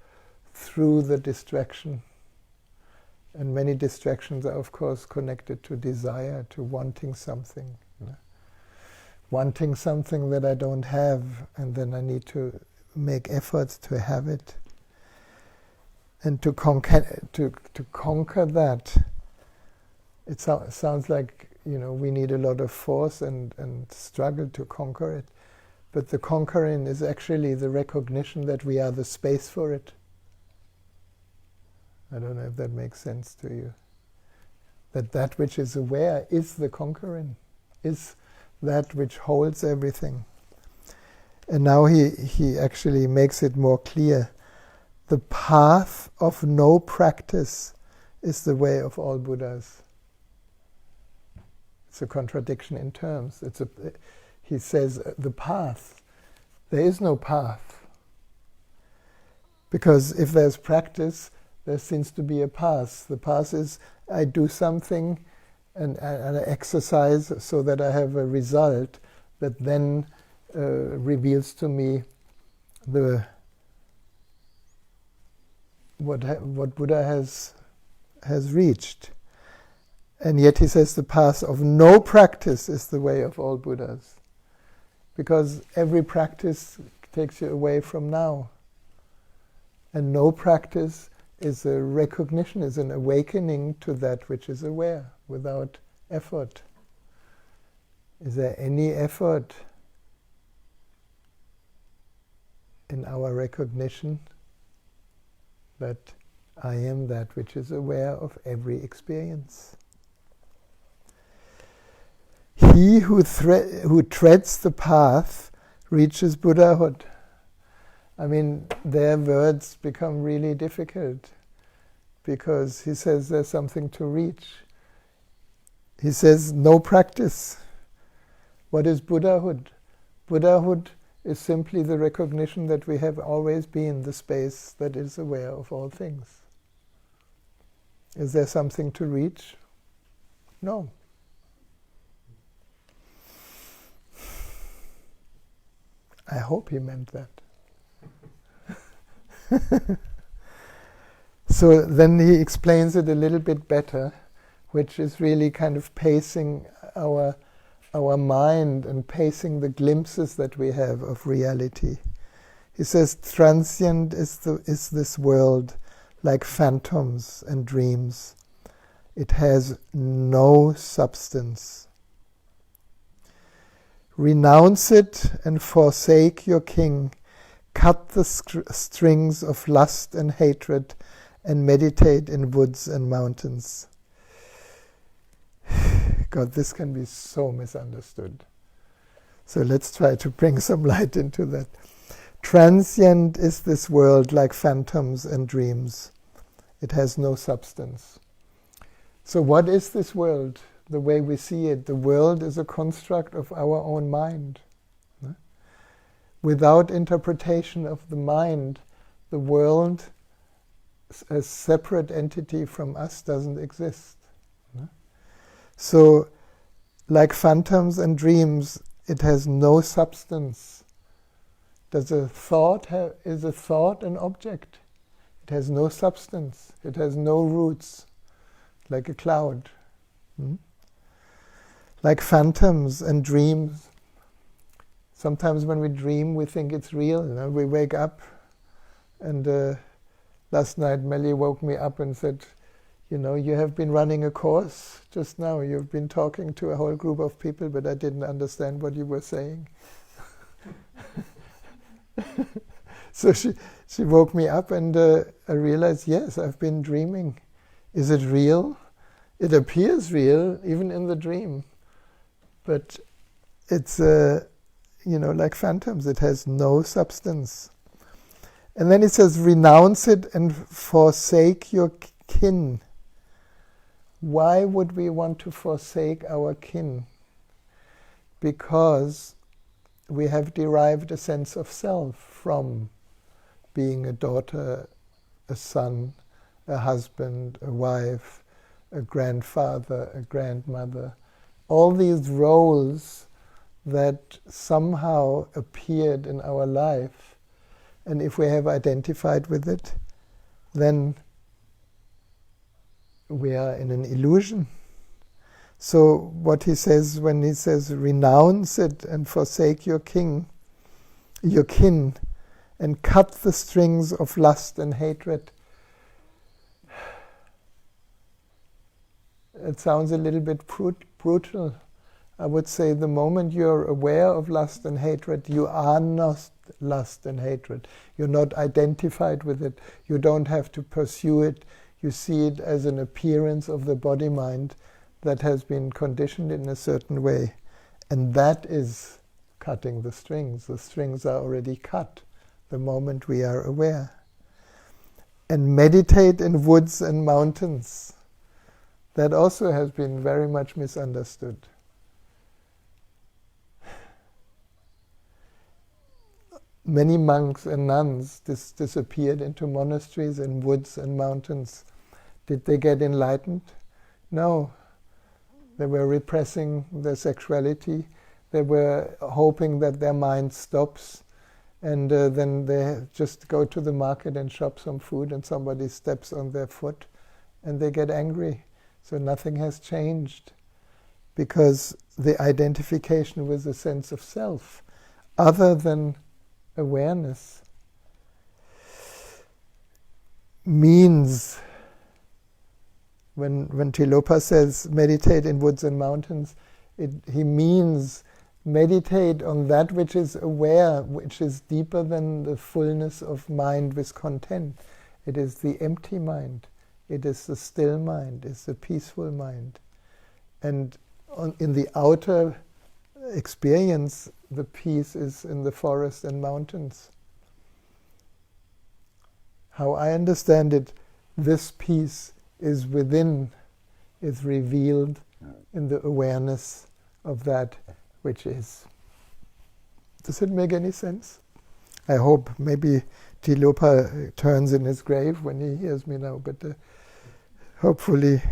through the distraction. And many distractions are, of course, connected to desire, to wanting something. Wanting something that I don't have, and then I need to make efforts to have it. And to conquer that, it sounds like we need a lot of force and struggle to conquer it. But the conquering is actually the recognition that we are the space for it. I don't know if that makes sense to you. That which is aware is the conquering, is that which holds everything. And now he actually makes it more clear. The path of no practice is the way of all Buddhas. It's a contradiction in terms. He says the path. There is no path. Because if there's practice, there seems to be a path. The path is I do something and I exercise so that I have a result that then reveals to me what Buddha has reached. And yet he says the path of no practice is the way of all Buddhas. Because every practice takes you away from now. And no practice is a recognition, is an awakening to that which is aware, without effort. Is there any effort in our recognition that I am that which is aware of every experience? He who treads the path reaches Buddhahood. I mean, their words become really difficult because he says there's something to reach. He says no practice. What is Buddhahood? Buddhahood is simply the recognition that we have always been the space that is aware of all things. Is there something to reach? No. I hope he meant that. So then he explains it a little bit better, which is really kind of pacing our mind and pacing the glimpses that we have of reality. He says, transient is this world like phantoms and dreams. It has no substance. Renounce it and forsake your king. Cut the strings of lust and hatred and meditate in woods and mountains. God, this can be so misunderstood. So let's try to bring some light into that. Transient is this world like phantoms and dreams. It has no substance. So what is this world? The way we see it, the world is a construct of our own mind. Without interpretation of the mind, the world as separate entity from us doesn't exist. So, like phantoms and dreams, it has no substance. Is a thought an object? It has no substance. It has no roots, like a cloud. Like phantoms and dreams. Sometimes when we dream, we think it's real. We wake up, and last night Melly woke me up and said, you have been running a course just now. You've been talking to a whole group of people, but I didn't understand what you were saying. So she woke me up, and I realized, yes, I've been dreaming. Is it real? It appears real, even in the dream. But it's, like phantoms. It has no substance. And then it says, renounce it and forsake your kin. Why would we want to forsake our kin? Because we have derived a sense of self from being a daughter, a son, a husband, a wife, a grandfather, a grandmother. All these roles that somehow appeared in our life, and if we have identified with it, then we are in an illusion. So what he says when he says, renounce it and forsake your kin, and cut the strings of lust and hatred. It sounds a little bit brutal. I would say the moment you're aware of lust and hatred, you are not lust and hatred. You're not identified with it. You don't have to pursue it. You see it as an appearance of the body-mind that has been conditioned in a certain way. And that is cutting the strings. The strings are already cut the moment we are aware. And meditate in woods and mountains. That also has been very much misunderstood. Many monks and nuns disappeared into monasteries and woods and mountains. Did they get enlightened? No. They were repressing their sexuality. They were hoping that their mind stops, and then they just go to the market and shop some food, and somebody steps on their foot, and they get angry. So nothing has changed, because the identification with the sense of self, other than awareness. means, when Tilopa says meditate in woods and mountains, he means meditate on that which is aware, which is deeper than the fullness of mind with content. It is the empty mind. It is the still mind. It's the peaceful mind. And in the outer experience, the peace is in the forest and mountains. How I understand it, this peace is within, is revealed in the awareness of that which is. Does it make any sense? I hope. Maybe Tilopa turns in his grave when he hears me now, but hopefully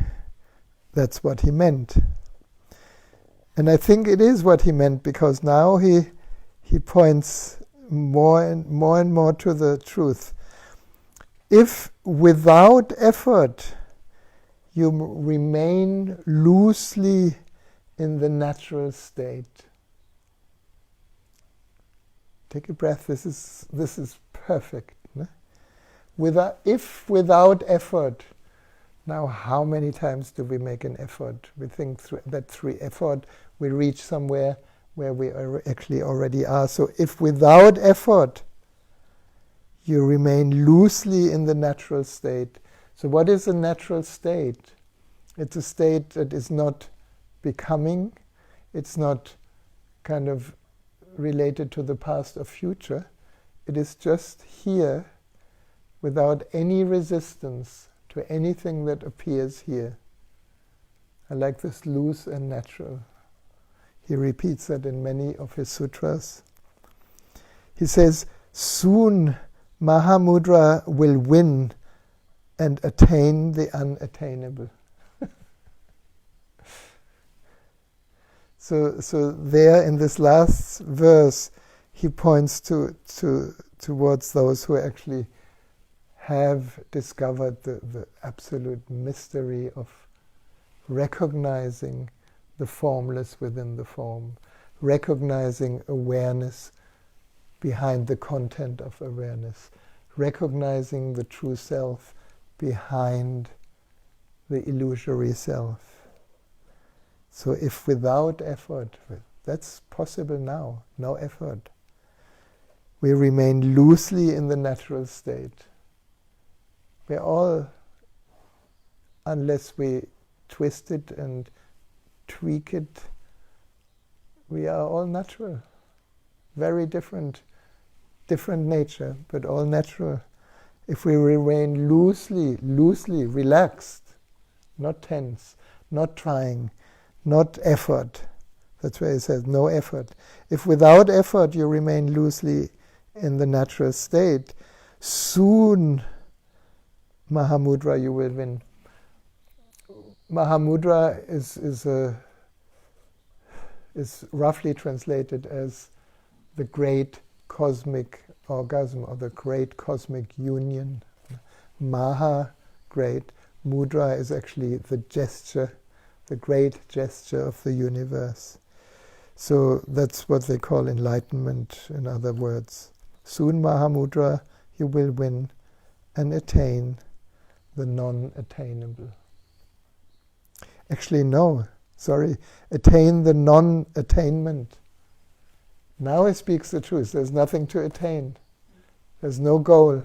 that's what he meant. And I think it is what he meant, because now he points more and more to the truth. If without effort you remain loosely in the natural state. Take a breath. This is perfect. No? If without effort. Now, how many times do we make an effort? We think that through effort we reach somewhere where we actually already are. So if without effort you remain loosely in the natural state. So what is a natural state? It's a state that is not becoming. It's not kind of related to the past or future. It is just here without any resistance to anything that appears here. I like this, loose and natural. He repeats that in many of his sutras. He says, soon Mahamudra will win and attain the unattainable. So there in this last verse, he points towards those who actually have discovered the absolute mystery of recognizing the formless within the form, recognizing awareness behind the content of awareness, recognizing the true self behind the illusory self. So if without effort, that's possible now, no effort, we remain loosely in the natural state. We're all, unless we twist it and tweak it, we are all natural. Very different nature, but all natural. If we remain loosely, relaxed, not tense, not trying, not effort. That's why he says no effort. If without effort you remain loosely in the natural state, soon Mahamudra you will win. Mahamudra is roughly translated as the great cosmic orgasm or the great cosmic union. Maha, great. Mudra is actually the gesture, the great gesture of the universe. So that's what they call enlightenment, in other words. Soon Mahamudra, you will win and attain the non-attainable. Actually, no, sorry. Attain the non-attainment. Now he speaks the truth. There's nothing to attain. There's no goal.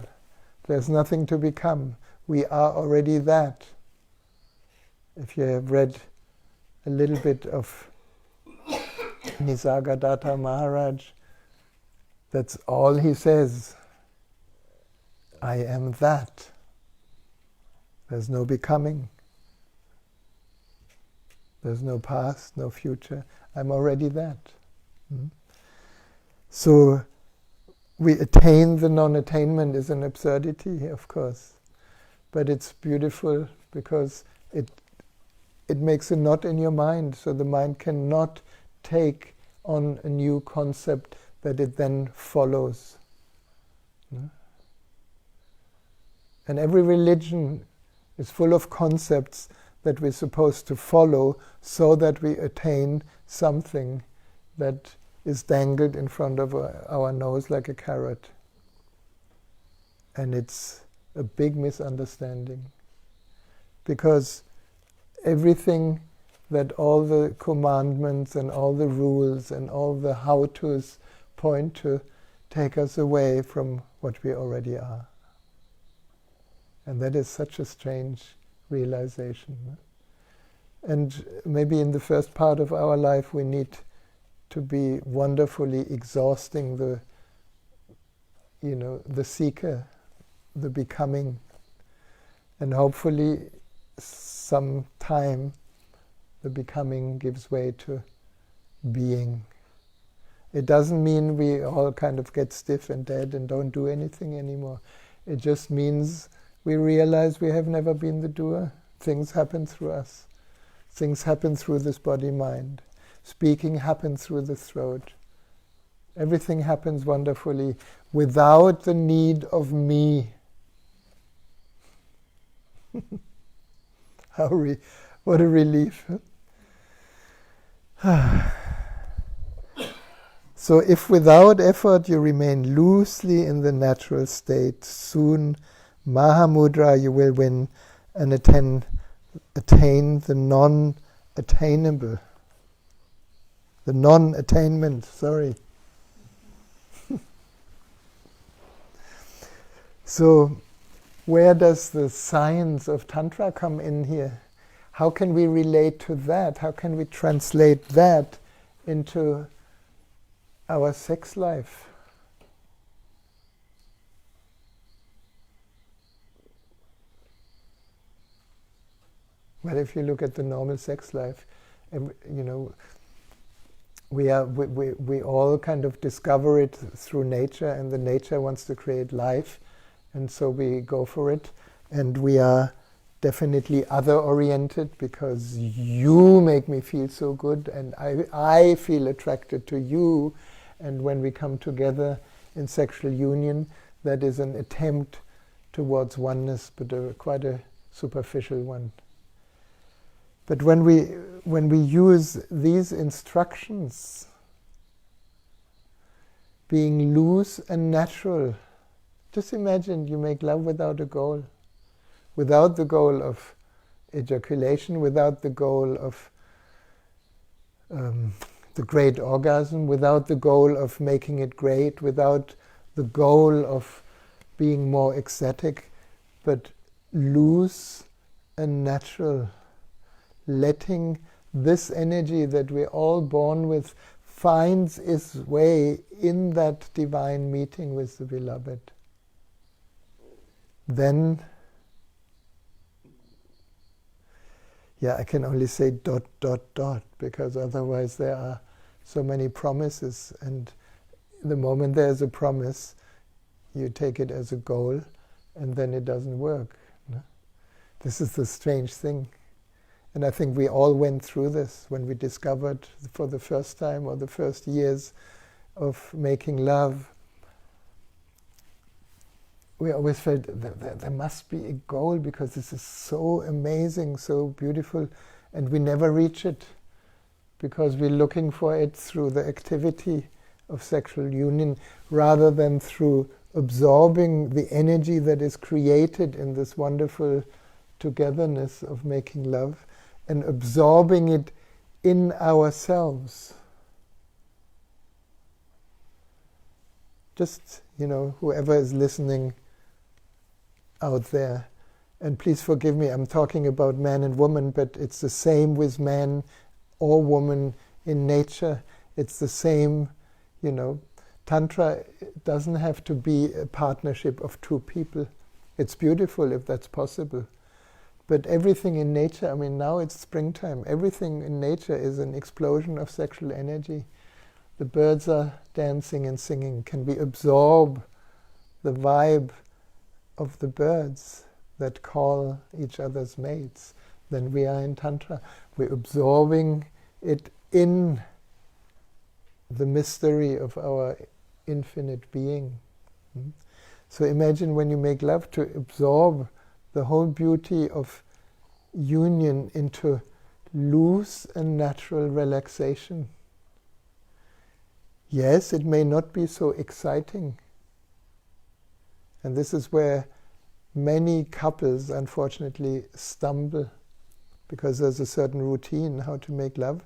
There's nothing to become. We are already that. If you have read a little bit of Nisargadatta Maharaj, that's all he says. I am that. There's no becoming. There's no past, no future. I'm already that. So we attain the non-attainment is an absurdity, of course. But it's beautiful because it makes a knot in your mind, so the mind cannot take on a new concept that it then follows. And every religion is full of concepts that we're supposed to follow so that we attain something that is dangled in front of our nose like a carrot. And it's a big misunderstanding. Because everything that all the commandments and all the rules and all the how-tos point to take us away from what we already are. And that is such a strange realization. And maybe in the first part of our life we need to be wonderfully exhausting the seeker, the becoming. And hopefully some time the becoming gives way to being. It doesn't mean we all kind of get stiff and dead and don't do anything anymore. It just means we realize we have never been the doer. Things happen through us. Things happen through this body-mind. Speaking happens through the throat. Everything happens wonderfully without the need of me. What a relief. So if without effort you remain loosely in the natural state, soon Mahamudra you will win and attain the non-attainable. The non-attainment, sorry. So where does the science of Tantra come in here? How can we relate to that? How can we translate that into our sex life? Well, if you look at the normal sex life, we all kind of discover it through nature, and the nature wants to create life, and so we go for it, and we are definitely other-oriented because you make me feel so good, and I feel attracted to you, and when we come together in sexual union, that is an attempt towards oneness, but quite a superficial one. But when we use these instructions, being loose and natural, just imagine you make love without a goal, without the goal of ejaculation, without the goal of the great orgasm, without the goal of making it great, without the goal of being more ecstatic, but loose and natural. Letting this energy that we're all born with finds its way in that divine meeting with the beloved. Then, I can only say ... because otherwise there are so many promises, and the moment there's a promise, you take it as a goal, and then it doesn't work. No? This is the strange thing. And I think we all went through this when we discovered for the first time, or the first years of making love. We always felt that there must be a goal because this is so amazing, so beautiful, and we never reach it because we're looking for it through the activity of sexual union rather than through absorbing the energy that is created in this wonderful togetherness of making love, and absorbing it in ourselves. Just, whoever is listening out there, and please forgive me, I'm talking about man and woman, but it's the same with man or woman in nature. It's the same, Tantra doesn't have to be a partnership of two people. It's beautiful if that's possible. But everything in nature, now it's springtime, everything in nature is an explosion of sexual energy. The birds are dancing and singing. Can we absorb the vibe of the birds that call each other's mates? Then we are in Tantra. We're absorbing it in the mystery of our infinite being. So imagine when you make love, to absorb the whole beauty of union into loose and natural relaxation. Yes, it may not be so exciting. And this is where many couples unfortunately stumble because there's a certain routine how to make love,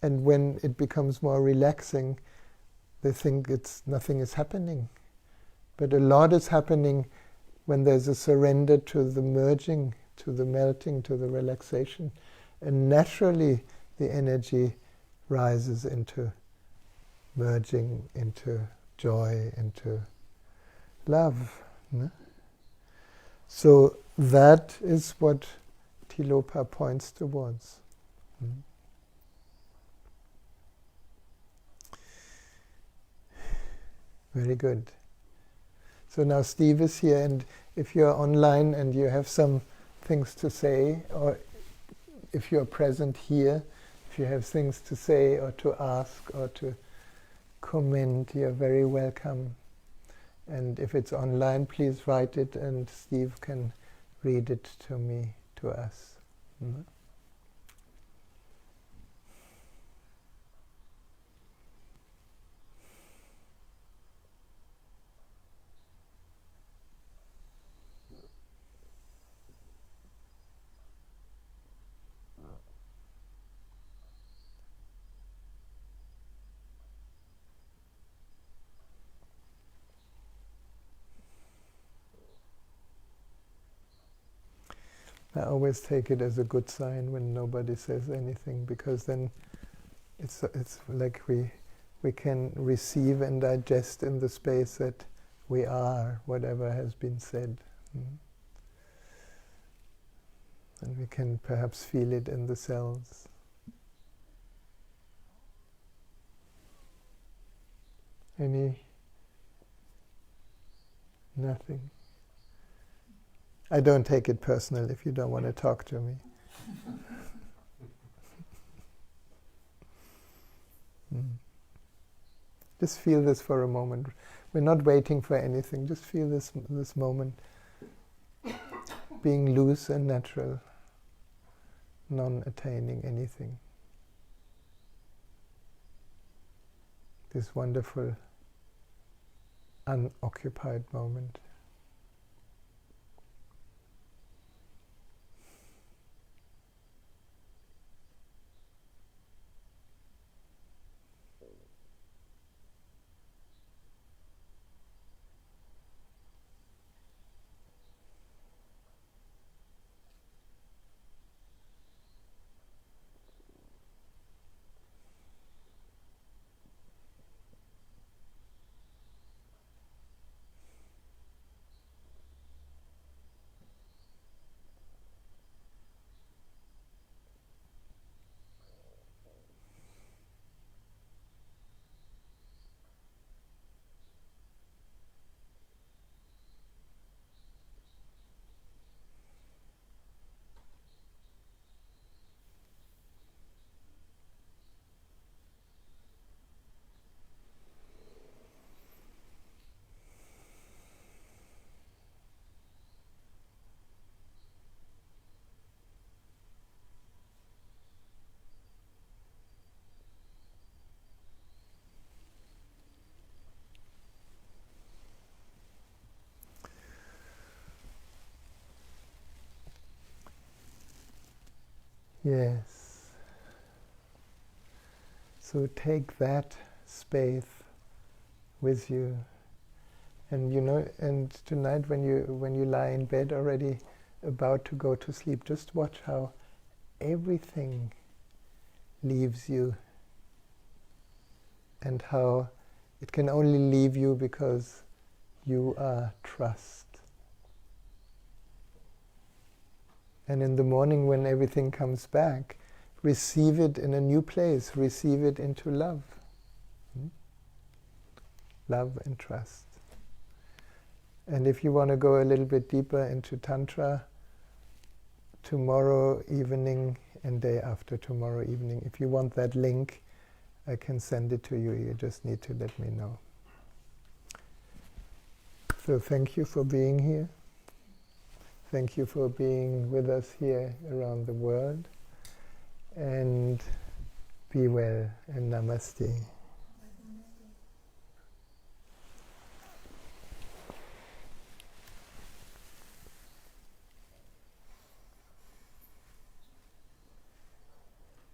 and when it becomes more relaxing, they think nothing is happening. But a lot is happening when there's a surrender to the merging, to the melting, to the relaxation. And naturally the energy rises into merging, into joy, into love. No? So that is what Tilopa points towards. Very good. So now Steve is here, and if you're online and you have some things to say, or if you're present here, if you have things to say or to ask or to comment, you're very welcome. And if it's online, please write it and Steve can read it to me, to us. I always take it as a good sign when nobody says anything, because then it's like we can receive and digest in the space that we are, whatever has been said. And we can perhaps feel it in the cells. Nothing. I don't take it personal if you don't want to talk to me. Just feel this for a moment. We're not waiting for anything. Just feel this moment being loose and natural, non-attaining anything. This wonderful, unoccupied moment. Yes. So take that space with you, and and tonight when you lie in bed already about to go to sleep, just watch how everything leaves you, and how it can only leave you because you are trust. And in the morning when everything comes back, receive it in a new place, receive it into love. Love and trust. And if you want to go a little bit deeper into Tantra, tomorrow evening and day after tomorrow evening, if you want that link, I can send it to you. You just need to let me know. So thank you for being here. Thank you for being with us here around the world. And be well, and namaste.